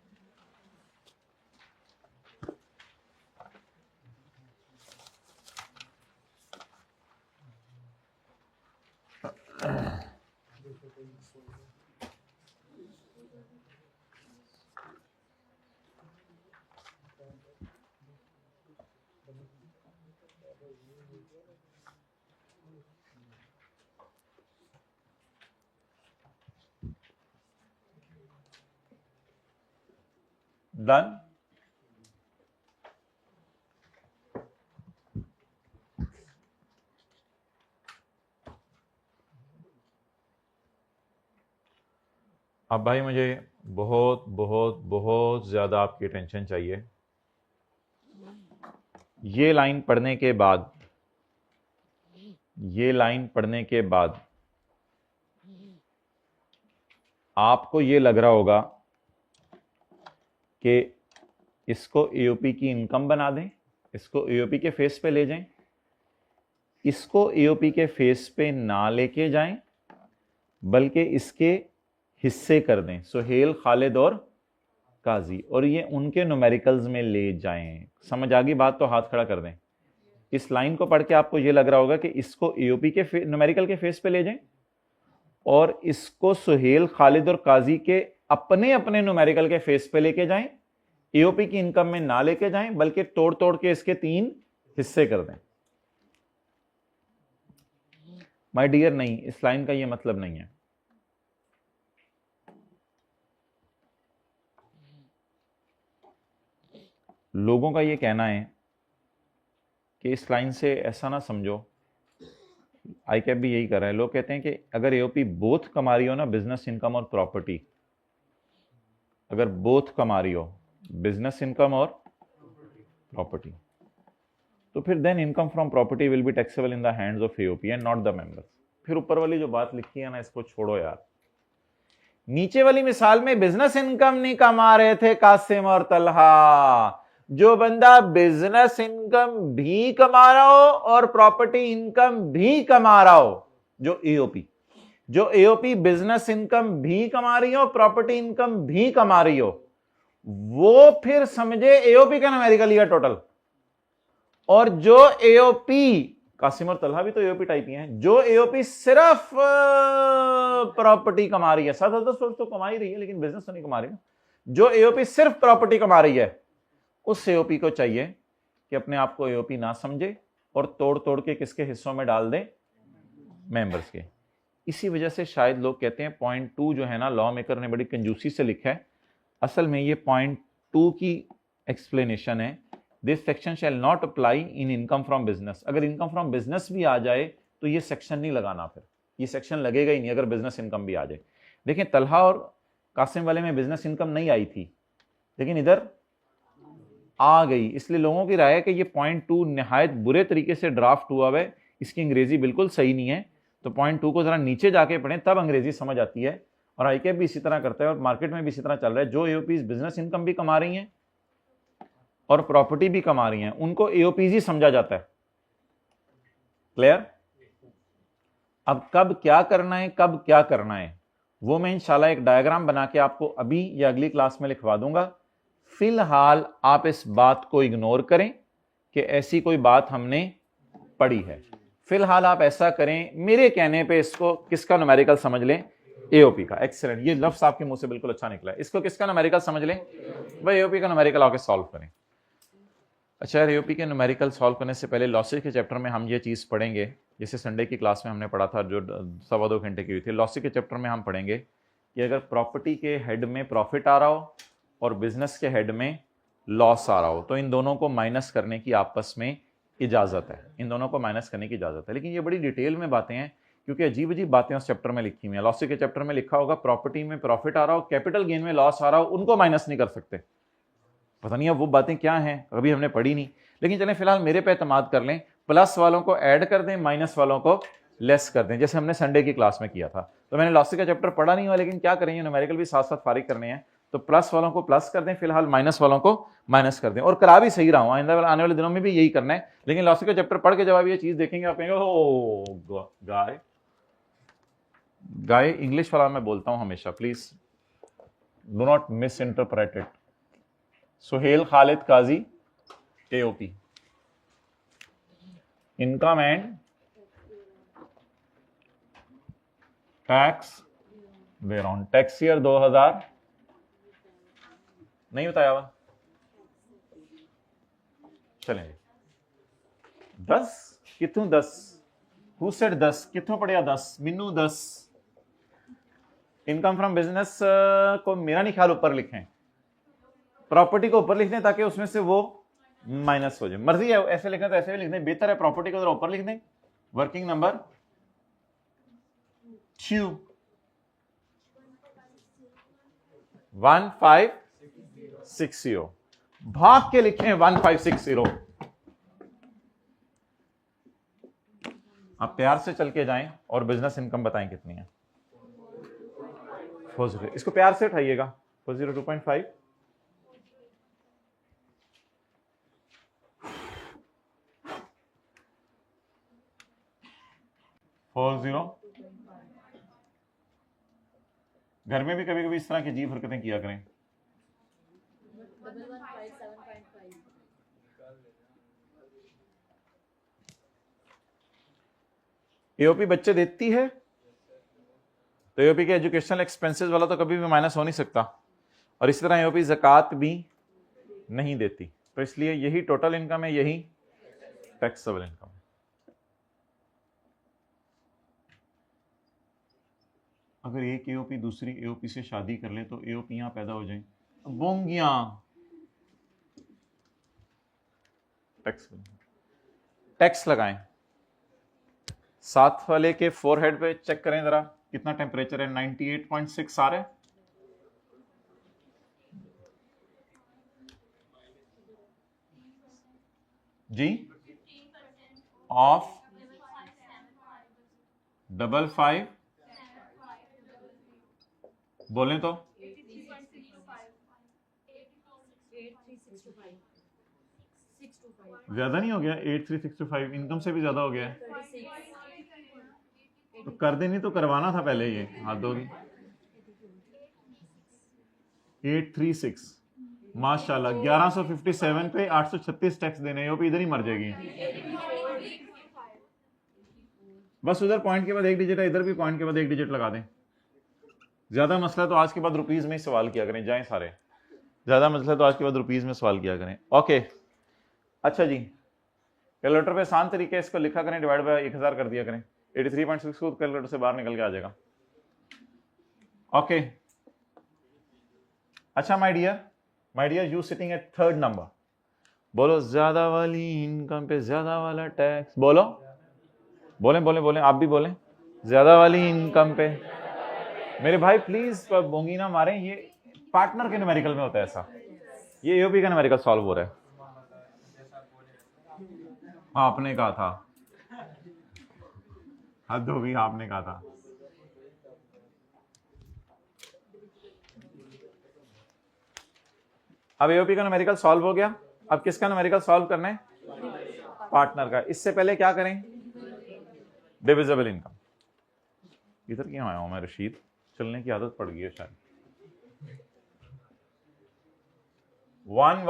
डन। अब भाई मुझे बहुत बहुत बहुत ज्यादा आपकी अटेंशन चाहिए। ये लाइन पढ़ने के बाद, ये लाइन पढ़ने के बाद आपको ये लग रहा होगा कि इसको एओपी की इनकम बना दें, इसको एओपी के फेस पे ले जाएं, इसको एओपी के फेस पे ना लेके जाएं बल्कि इसके हिस्से कर दें, सुहेल, खालिद और काजी, और ये उनके न्यूमेरिकल्स में ले जाएं। समझ आ गई बात? तो हाथ खड़ा कर दें। इस लाइन को पढ़ के आपको ये लग रहा होगा कि इसको एओपी के न्यूमेरिकल के फेस पे ले जाएं और इसको सुहेल, खालिद और काजी के अपने अपने न्यूमेरिकल के फेस पे लेके जाएं, एओपी की इनकम में ना लेके जाएं बल्कि तोड़ तोड़ के इसके 3 हिस्से कर दें। माय डियर, नहीं, इस लाइन का ये मतलब नहीं है। लोगों का ये कहना है कि इस लाइन से ऐसा ना समझो, आई कैप भी यही कर रहा है, लोग कहते हैं कि अगर एओपी बोथ कमा रही हो ना, बिजनेस इनकम और प्रॉपर्टी, अगर बोथ कमा रही हो, बिजनेस इनकम और प्रॉपर्टी, तो फिर then income from property will be taxable in the hands of AOP and not the members. फिर ऊपर वाली जो बात लिखी है ना, इसको छोड़ो यार। नीचे वाली मिसाल में बिजनेस इनकम नहीं कमा रहे थे कासिम और तलहा। जो बंदा बिजनेस इनकम भी कमा रहा हो और प्रॉपर्टी इनकम भी कमा रहा हो, जो एओपी बिजनेस इनकम भी कमा रही हो, प्रॉपर्टी इनकम भी कमा रही हो, वो फिर समझे एओपी का न्यूमेरिकल लिया टोटल। और जो एओपी, कासिम और तलहा भी तो एओपी टाइप ही हैं, जो एओपी सिर्फ प्रॉपर्टी कमा रही है, 7-10 सोर्स तो कमा ही रही है लेकिन बिजनेस तो नहीं कमा रही है, जो एओपी सिर्फ प्रॉपर्टी कमा रही है, उस एओपी को चाहिए कि अपने आप को एओपी ना समझे और तोड़ तोड़ के किसके हिस्सों में डाल दे, मेंबर्स के। इसी वजह से शायद लोग कहते हैं पॉइंट 2 जो है ना, लॉ मेकर ने बड़ी कंजूसी से लिखा है। असल में ये पॉइंट 2 की एक्सप्लेनेशन है, this section shall not apply in income from business. अगर इनकम फ्रॉम बिजनेस भी आ जाए तो ये सेक्शन नहीं लगाना, फिर ये सेक्शन लगेगा ही नहीं अगर बिजनेस इनकम भी आ जाए। देखें, तलहा और कासिम वाले में बिजनेस इनकम नहीं आई थी लेकिन इधर आ गई, इसलिए लोगों की राय है कि ये पॉइंट 2 निहायत बुरे तरीके से ड्राफ्ट हुआ है, इसकी अंग्रेजी बिल्कुल सही नहीं है। तो पॉइंट 2 को जरा नीचे जाके पढ़ें, तब अंग्रेजी समझ आती है। और आईकेप भी इसी तरह करता है और मार्केट में भी इसी तरह चल रहा है। जो एओपीज बिजनेस इनकम भी कमा रही हैं और प्रॉपर्टी भी कमा रही हैं, उनको एओपीज ही समझा जाता है। क्लियर? अब कब क्या करना है, कब क्या करना है, वो मैं इंशाल्लाह एक डायग्राम बना के आपको अभी या अगली क्लास में लिखवा दूंगा। फिलहाल आप इस बात को इग्नोर करें कि ऐसी कोई बात हमने पढ़ी है। फिलहाल आप ऐसा करें, मेरे कहने पे इसको किसका न्यूमेरिकल समझ लें, एओपी का। एक्सीलेंट, ये लफ्ज आपके मुंह से बिल्कुल अच्छा निकला है। इसको किसका न्यूमेरिकल समझ लें भाई, एओपी का न्यूमेरिकल आके सॉल्व करें। अच्छा यार, एओपी के न्यूमेरिकल सॉल्व करने से पहले लॉसेज के चैप्टर में हम ये चीज़ पढ़ेंगे, जैसे संडे की क्लास में हमने पढ़ा था जो 2.25 घंटे की हुई थी। लॉसेज के चैप्टर में हम पढ़ेंगे कि अगर प्रॉपर्टी के हेड में प्रॉफिट आ रहा हो और बिजनेस के हेड में लॉस आ रहा हो, तो इन दोनों को माइनस करने की आपस में इजाजत है, इन दोनों को माइनस करने की इजाजत है। लेकिन ये बड़ी डिटेल में बातें हैं क्योंकि अजीब अजीब बातें उस चैप्टर में लिखी हुई हैं। लॉसेज के चैप्टर में लिखा होगा प्रॉपर्टी में प्रॉफिट आ रहा हो, कैपिटल गेन में लॉस आ रहा हो, उनको माइनस नहीं कर सकते। पता नहीं अब वो बातें क्या हैं, अभी हमने पढ़ी नहीं। लेकिन चलें फिलहाल मेरे पे एतमाद कर लें, प्लस वालों को ऐड कर दें, माइनस वालों को लेस कर दें, जैसे हमने संडे की क्लास में किया था। तो मैंने लॉसेज का चैप्टर पढ़ा नहीं हुआ, लेकिन क्या करेंगे, न्यूमेरिकल भी साथ साथ फारिग करने हैं, तो प्लस वालों को प्लस कर दें, फिलहाल माइनस वालों को माइनस कर दें। और करा भी सही रहा हूं, आने वाले दिनों में भी यही करना है। लेकिन लॉसेज का चैप्टर पढ़ के जब आप ये चीज देखेंगे, आप कहेंगे ओ गाय गाय इंग्लिश वाला मैं बोलता हूं हमेशा, please do not misinterpret it. Suhail, Khalid, Qazi, AOP, income and tax बेरॉन। टैक्स ईयर 2000 नहीं बताया हुआ, चलेंगे 10 कितों 10, हु सेड 10, कितों पढ़िया 10, मिनू 10। इनकम फ्रॉम बिजनेस को मेरा नहीं ख्याल ऊपर लिखें, प्रॉपर्टी को ऊपर लिख दें ताकि उसमें से वो माइनस हो जाए। मर्जी है ऐसे लिखना तो ऐसे भी लिख दें, बेहतर है प्रॉपर्टी को जरा ऊपर लिख दें। वर्किंग नंबर 2 1560, भाग के लिखें 1560, आप प्यार से चल के जाएं और बिजनेस इनकम बताएं कितनी है। 40, इसको प्यार से उठाइएगा। 402.5, 40। घर में भी कभी कभी इस तरह की अजीब हरकतें किया करें। एओपी बच्चे देती है, तो एओपी के एजुकेशनल एक्सपेंसेस वाला तो कभी भी माइनस हो नहीं सकता, और इसी तरह एओपी ज़कात भी नहीं देती, तो इसलिए यही टोटल इनकम है, यही टैक्सेबल इनकम है। अगर एक एओपी दूसरी एओपी से शादी कर ले तो एओपियां पैदा हो जाएं, बोंगियां। टैक्स लगाएं। साथ वाले के फोरहेड पे चेक करें जरा कितना टेम्परेचर है। 98.6 आ रहा है जी। ऑफ 55 बोलें तो 8365 ज्यादा नहीं हो गया? 8365 इनकम से भी ज्यादा हो गया है, तो कर देनी तो करवाना था पहले। ये हाथ दोगी। 836 माशाल्लाह। 1157 पे 836 टैक्स देने हो, इधर ही मर जाएगी। बस उधर पॉइंट के बाद एक डिजिट है, इधर भी पॉइंट के बाद एक डिजिट लगा दें। ज्यादा मसला तो आज के बाद रुपीज में ही सवाल किया करें, जाएं सारे। ज्यादा मसला तो आज के बाद रुपीज में सवाल किया करें। ओके अच्छा जी, कैलकुलेटर पे आसान तरीके इसको लिखा करें, डिवाइड बाय 1000 कर दिया करें। 83.6 को कैलकुलेटर से बाहर निकल के आ जाएगा। ओके अच्छा my dear you sitting at third number, बोलो ज्यादा वाली इनकम पे ज्यादा वाला टैक्स। बोलो बोले आप भी बोलें, ज्यादा वाली इनकम पे। मेरे भाई प्लीज बोंगी ना मारें, ये पार्टनर के न्यूमेरिकल में होता है ऐसा। ये एओपी का न्यूमेरिकल सॉल्व हो रहा है। आपने कहा था, हद हो गई, आपने कहा था। अब एओपी का न्यूमेरिकल सॉल्व हो गया। अब किसका न्यूमेरिकल सॉल्व करना है? पार्टनर का। इससे पहले क्या करें? Divisible income. इधर क्यों आया हूं मैं रशीद? चलने की आदत पड़ गई है शायद। 1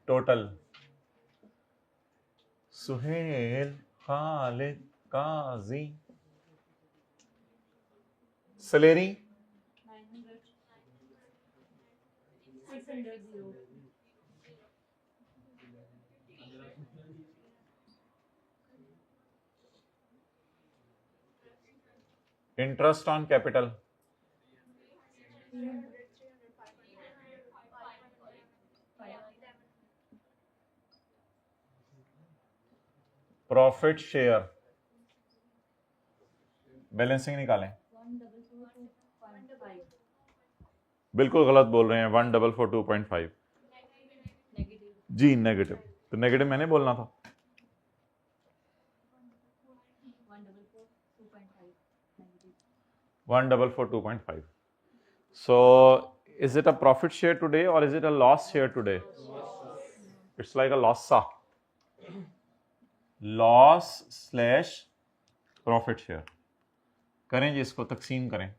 total. Suhail, Khalid, Qazi, salary 600 interest on capital profit share. Balancing निकालें। बिल्कुल गलत बोल रहे हैं। 1442.5 जी नेगेटिव, तो नेगेटिव मैंने बोलना था। 1442.5। So is it a profit share today or is it a loss share today? It's like a loss/profit share। करें जी, इसको तकसीम करें।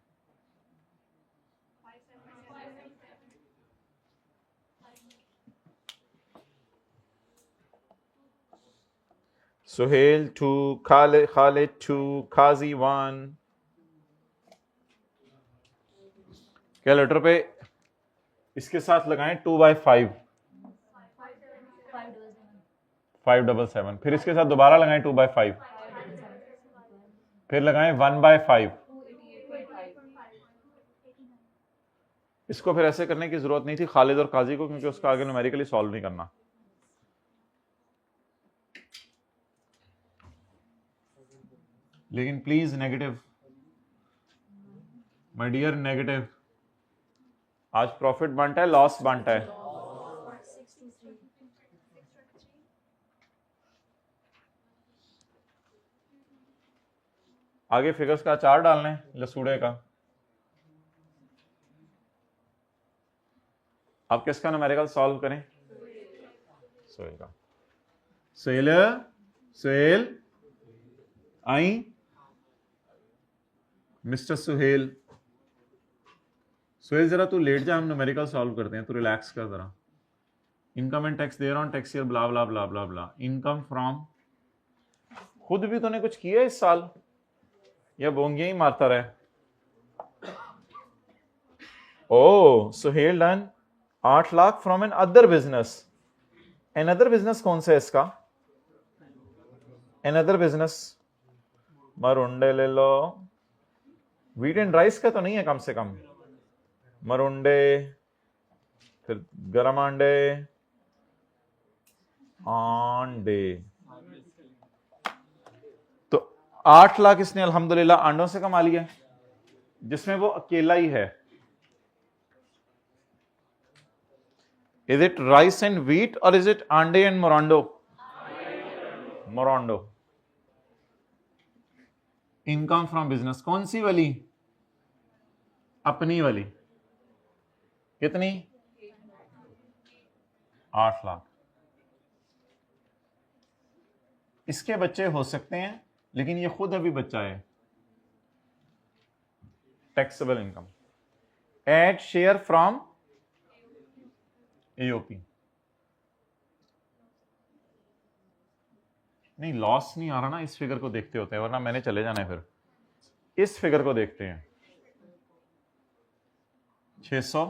सुहेल 2, खालिद 2, काजी 1। कैलकुलेटर पे इसके साथ लगाएं 2/5 577। फिर इसके साथ दोबारा लगाएं 2/5, फिर लगाएं 1/5। इसको फिर ऐसे करने की जरूरत नहीं थी खालिद और काजी को, क्योंकि उसका आगे न्यूमेरिकली सॉल्व नहीं करना। लेकिन please negative my dear, negative. आज प्रॉफिट बनता है, लॉस बनता है। आगे फिगर्स का चार्ट डालना है लसूड़े का। आप किसका न्यूमेरिकल सॉल्व करें? सोहेल का। सोहेल आई मिस्टर सुहेल, सोहेल जरा तू लेट जा, हम न्यूमेरिकल सॉल्व करते हैं, तू रिलैक्स कर जरा। Income and tax there on tax year blah blah blah blah blah. Income from, खुद भी तूने कुछ किया इस साल या बोंगियां ही मारता रहे? Oh Suhail done 8 lakh from another business. Another business कौन सा है इसका? एन अदर बिजनेस मरुंडे ले लो, व्हीट एंड राइस का तो नहीं है कम से कम। मरुंडे, फिर गरम अंडे, अंडे, तो 8 लाख इसने अल्हम्दुलिल्लाह अंडों से कमा लिया, जिसमें वो अकेला ही है। Is it rice and wheat और इज इट अंडे एंड मोरांडो? मोरांडो। इनकम फ्रॉम बिजनेस कौन सी वाली? अपनी वाली। कितनी? 8 लाख। इसके बच्चे हो सकते हैं लेकिन ये खुद अभी बच्चा है। Taxable income add share from AOP. नहीं लॉस नहीं आ रहा ना, इस फिगर को देखते होते हैं वरना मैंने चले जाना है। फिर इस फिगर को देखते हैं। 600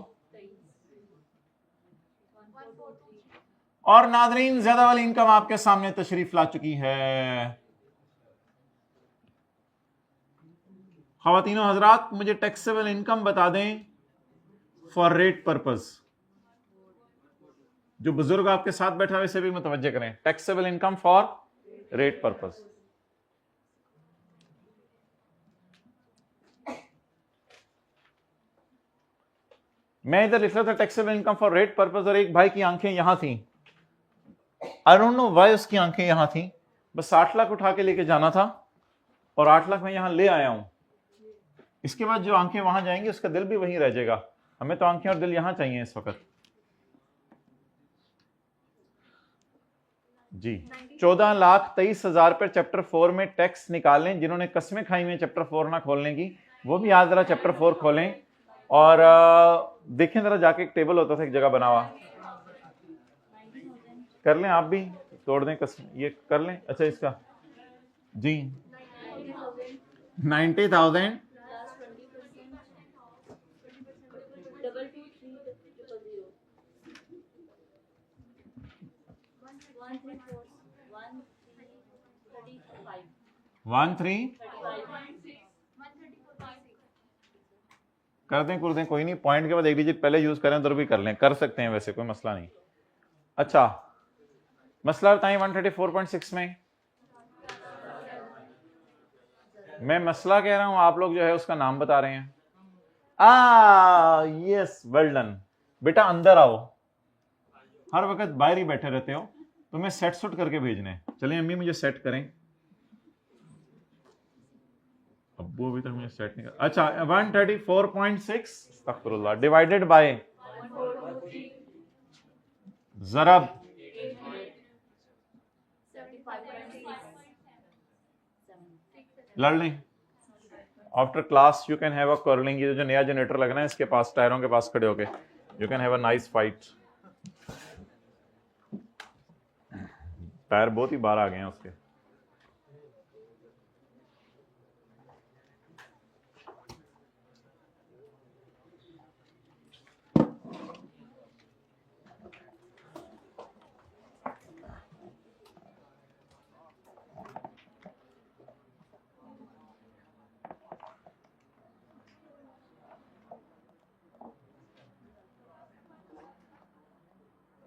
और नादरीन ज्यादा वाली इनकम आपके सामने तशरीफ ला चुकी है। ख़वातीनो हजरात मुझे टैक्सेबल इनकम बता दें फॉर रेट पर्पस। जो बुजुर्ग आपके साथ बैठा हुए से भी मुतवज्जे करें। Taxable income for rate purpose. मैं इधर लिख रहा था taxable income for rate purpose और एक भाई की आंखें यहां थी। आई डोंट नो व्हाई उसकी आंखें यहां थी। बस 8 लाख उठा के लेके जाना था और 8 लाख मैं यहां ले आया हूं। इसके बाद जो आंखें वहां जाएंगी उसका दिल भी वहीं रह जाएगा। हमें तो आंखें और दिल यहां चाहिए इस वक्त जी। 14,23,000 पर चैप्टर 4 में टैक्स निकालें। जिन्होंने कस्में खाई हुई चैप्टर 4 ना खोलने की वो भी आज जरा चैप्टर 4 खोलें और देखें जरा जाके। एक टेबल होता था एक जगह बना हुआ, कर लें आप भी, तोड़ दें कसम, ये कर लें। अच्छा इसका जी 90,000 13 कर दें कोई नहीं। पॉइंट के बाद एक डिजिट पहले यूज करें तो भी कर लें, कर सकते हैं वैसे कोई मसला नहीं। अच्छा मसला बताएं 134.6 में। मैं मसला कह रहा हूं आप लोग जो है उसका नाम बता रहे हैं। यस वेल डन बेटा, अंदर आओ। हर वक्त बाहर ही बैठे रहते हो, तुम्हें सेट सुट करके भेजने। चलिए अम्मी मुझे सेट करें। अब्बू अभी तक मुझे सेट नहीं कर। अच्छा 134.6 अस्तगफिरुल्लाह डिवाइडेड बाय ज़रब 75.6 लड़ लें। After class you can have a curling. ये जो नया जनरेटर लगना है इसके पास टायरों के पास खड़े होके you can have a nice fight. Tyre बहुत ही बाहर आ गए हैं उसके।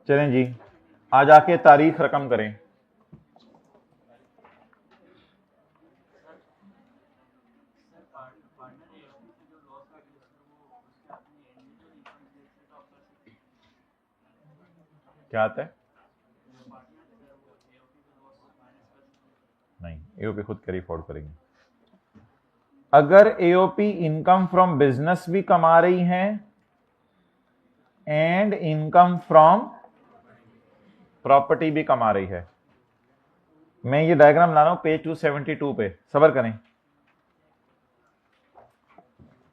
चलें जी आज आके तारीख रकम करें। क्या आता है? नहीं एओपी खुद कैरी फॉरवर्ड करेंगे। अगर एओपी इनकम फ्रॉम बिजनेस भी कमा रही है एंड इनकम फ्रॉम प्रॉपर्टी भी कमा रही है। मैं ये डायग्राम ला रहा हूं पेज 272 पे, सबर करें।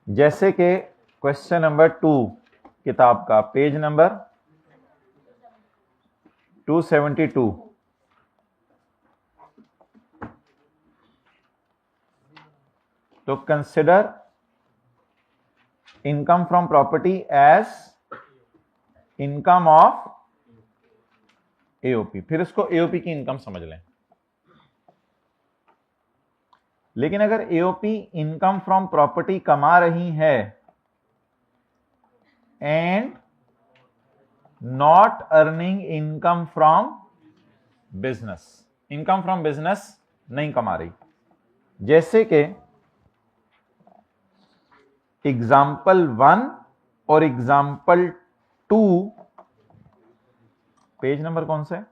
जैसे कि क्वेश्चन नंबर 2 किताब का पेज नंबर 272, तो consider income from property as income of AOP, फिर इसको एओपी की इनकम समझ लें। लेकिन अगर एओपी इनकम फ्रॉम प्रॉपर्टी कमा रही है and not earning income from business, income from business नहीं कमा रही, जैसे कि एग्जाम्पल 1 और एग्जाम्पल 2, पेज नंबर कौन सा है?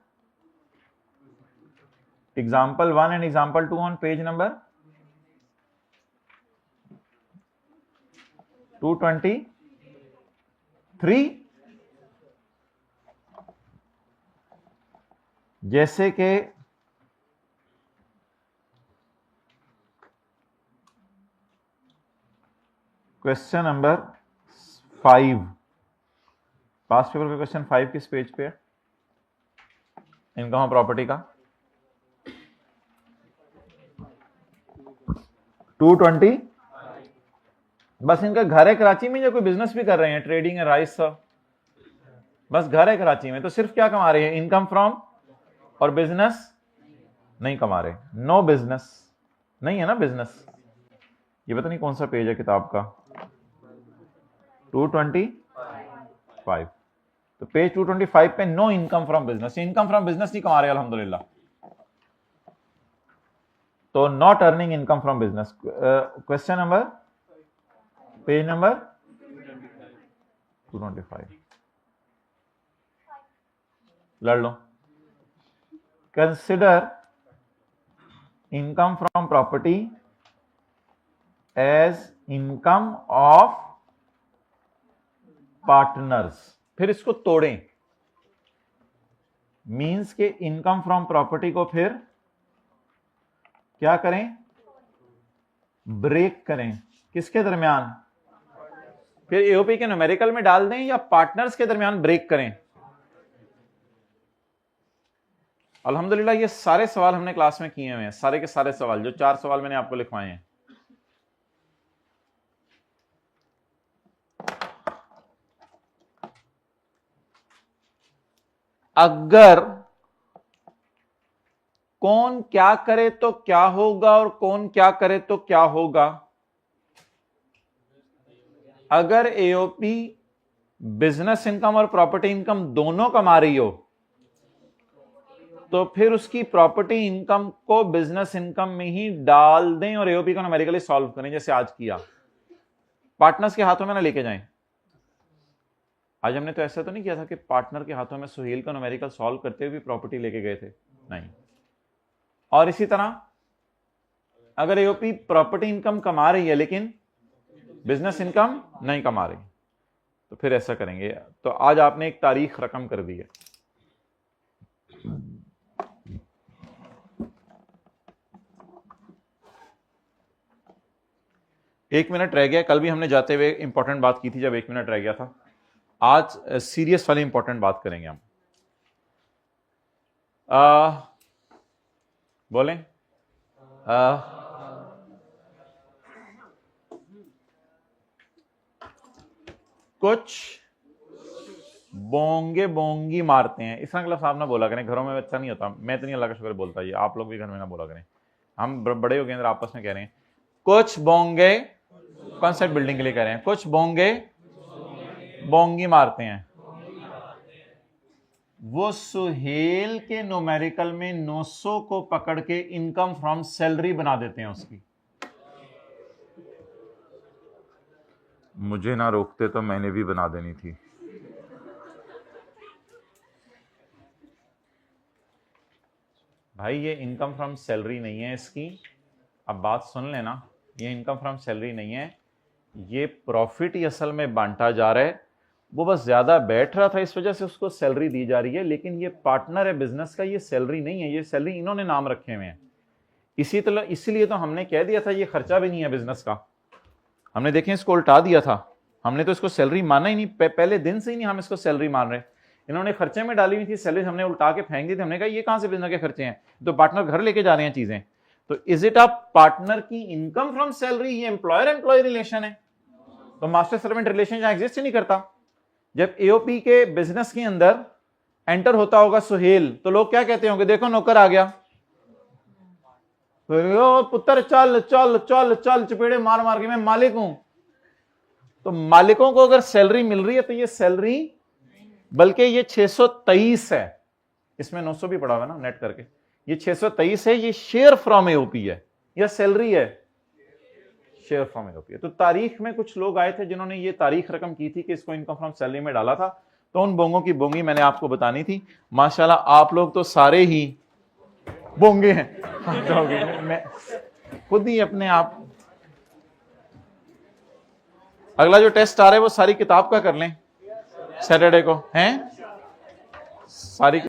Example 1 and example 2 on page number 223। जैसे कि क्वेश्चन नंबर 5, पास्ट पेपर का क्वेश्चन 5 किस पेज पे है? इनकम ऑफ प्रॉपर्टी का 220। बस इनका घर है कराची में, या कोई बिजनेस भी कर रहे हैं, ट्रेडिंग है, राइस सब, बस घर है कराची में, तो सिर्फ क्या कमा रहे हैं? इनकम फ्रॉम, और बिजनेस नहीं कमा रहे। नो बिजनेस नहीं है ना बिजनेस। ये पता नहीं कौन सा पेज है किताब का, 225। तो पेज 225 पे no income from business, income from business नहीं कमा रहे अल्हम्दुलिल्लाह, तो not earning income from business. Question number, page number 225, लड़ लो। Consider income from property as income of partners, फिर इसको तोड़ें, मींस के इनकम फ्रॉम प्रॉपर्टी को फिर क्या करें? ब्रेक करें। किसके दरमियान? फिर एओपी के न्यूमेरिकल में डाल दें या पार्टनर्स के दरमियान ब्रेक करें? अल्हम्दुलिल्लाह ये सारे सवाल हमने क्लास में किए हुए हैं, सारे के सारे सवाल, जो 4 सवाल मैंने आपको लिखवाए हैं। अगर कौन क्या करे तो क्या होगा और कौन क्या करे तो क्या होगा, अगर एओपी बिजनेस इनकम और प्रॉपर्टी इनकम दोनों कमा रही हो, तो फिर उसकी प्रॉपर्टी इनकम को बिजनेस इनकम में ही डाल दें और एओपी को न्यूमेरिकली सॉल्व करें, जैसे आज किया। पार्टनर्स के हाथों में ना लेके जाएं। आज हमने तो ऐसा तो नहीं किया था कि पार्टनर के हाथों में सुहेल का न्यूमेरिकल सॉल्व करते हुए प्रॉपर्टी लेके गए थे, नहीं। और इसी तरह अगर एओपी प्रॉपर्टी इनकम कमा रही है लेकिन बिजनेस इनकम नहीं कमा रही, तो फिर ऐसा करेंगे। तो आज आपने एक तारीख रकम कर दी है। एक मिनट रह गया। कल भी हमने जाते हुए इंपॉर्टेंट बात की थी जब 1 मिनट रह गया था। आज सीरियस वाली इंपॉर्टेंट बात करेंगे हम। बोलें? कुछ बोंगे बोंगी मारते हैं, इस तरह का साहब ना बोला करें, घरों में अच्छा नहीं होता। मैं तो नहीं, अल्लाह का शुक्र बोलता, ये आप लोग भी घर में ना बोला करें। हम बड़े हो गए अंदर आपस में कह रहे हैं कुछ बोंगे, कॉन्सेप्ट बिल्डिंग के लिए कह रहे हैं, कुछ बोंगे बोंगी मारते हैं। वो सुहेल के न्यूमेरिकल में 900 को पकड़ के इनकम फ्रॉम सैलरी बना देते हैं उसकी। मुझे ना रोकते तो मैंने भी बना देनी थी। भाई ये इनकम फ्रॉम सैलरी नहीं है इसकी। अब बात सुन लेना, ये इनकम फ्रॉम सैलरी नहीं है, ये प्रॉफिट ही असल में बांटा जा रहा है। वो बस ज्यादा बैठ रहा था, इस वजह से उसको सैलरी दी जा रही है, लेकिन ये पार्टनर है बिजनेस का, ये सैलरी नहीं है, ये सैलरी इन्होंने नाम रखे हुए हैं। इसी तरह इसीलिए तो हमने कह दिया था ये खर्चा भी नहीं है बिजनेस का। हमने देखें इसको उल्टा दिया था, हमने तो इसको सैलरी माना ही नहीं, पहले दिन से ही नहीं हम इसको सैलरी मान रहे। इन्होंने खर्चे में डाली हुई थी सैलरी, हमने उल्टा के फेंक दी थी। हमने कहा ये कहां से बिजनेस के खर्चे हैं, तो पार्टनर घर लेके जा रहे हैं चीजें। तो इज इट अ पार्टनर की इनकम फ्रॉम सैलरी? ये एम्प्लॉयर एम्प्लॉय रिलेशन है, तो मास्टर सर्वेंट रिलेशन यहां एग्जिस्ट ही नहीं करता। जब एओपी के बिजनेस के अंदर एंटर होता होगा सुहेल, तो लोग क्या कहते होंगे, देखो नौकर आ गया, पुत्र चल चल चल चल, चपेड़े मार मार के मैं मालिक हूं। तो मालिकों को अगर सैलरी मिल रही है तो ये सैलरी, बल्कि ये 623 है, इसमें 900 भी पड़ा हुआ ना नेट करके, ये 623 है, ये शेयर फ्रॉम एओपी है या सैलरी है? शेयर फ्रॉम एओपी है। तो तारीख में कुछ लोग आए थे जिन्होंने ये तारीख रकम की थी कि इसको इनकम फ्रॉम सैलरी में डाला था, तो उन बोंगों की बोंगी मैंने आपको बतानी थी। माशाल्लाह आप लोग तो सारे ही बोंगे हैं। मैं खुद ही अपने आप, अगला जो टेस्ट आ रहा है वो सारी किताब का कर लें सैटरडे को, हैं सारी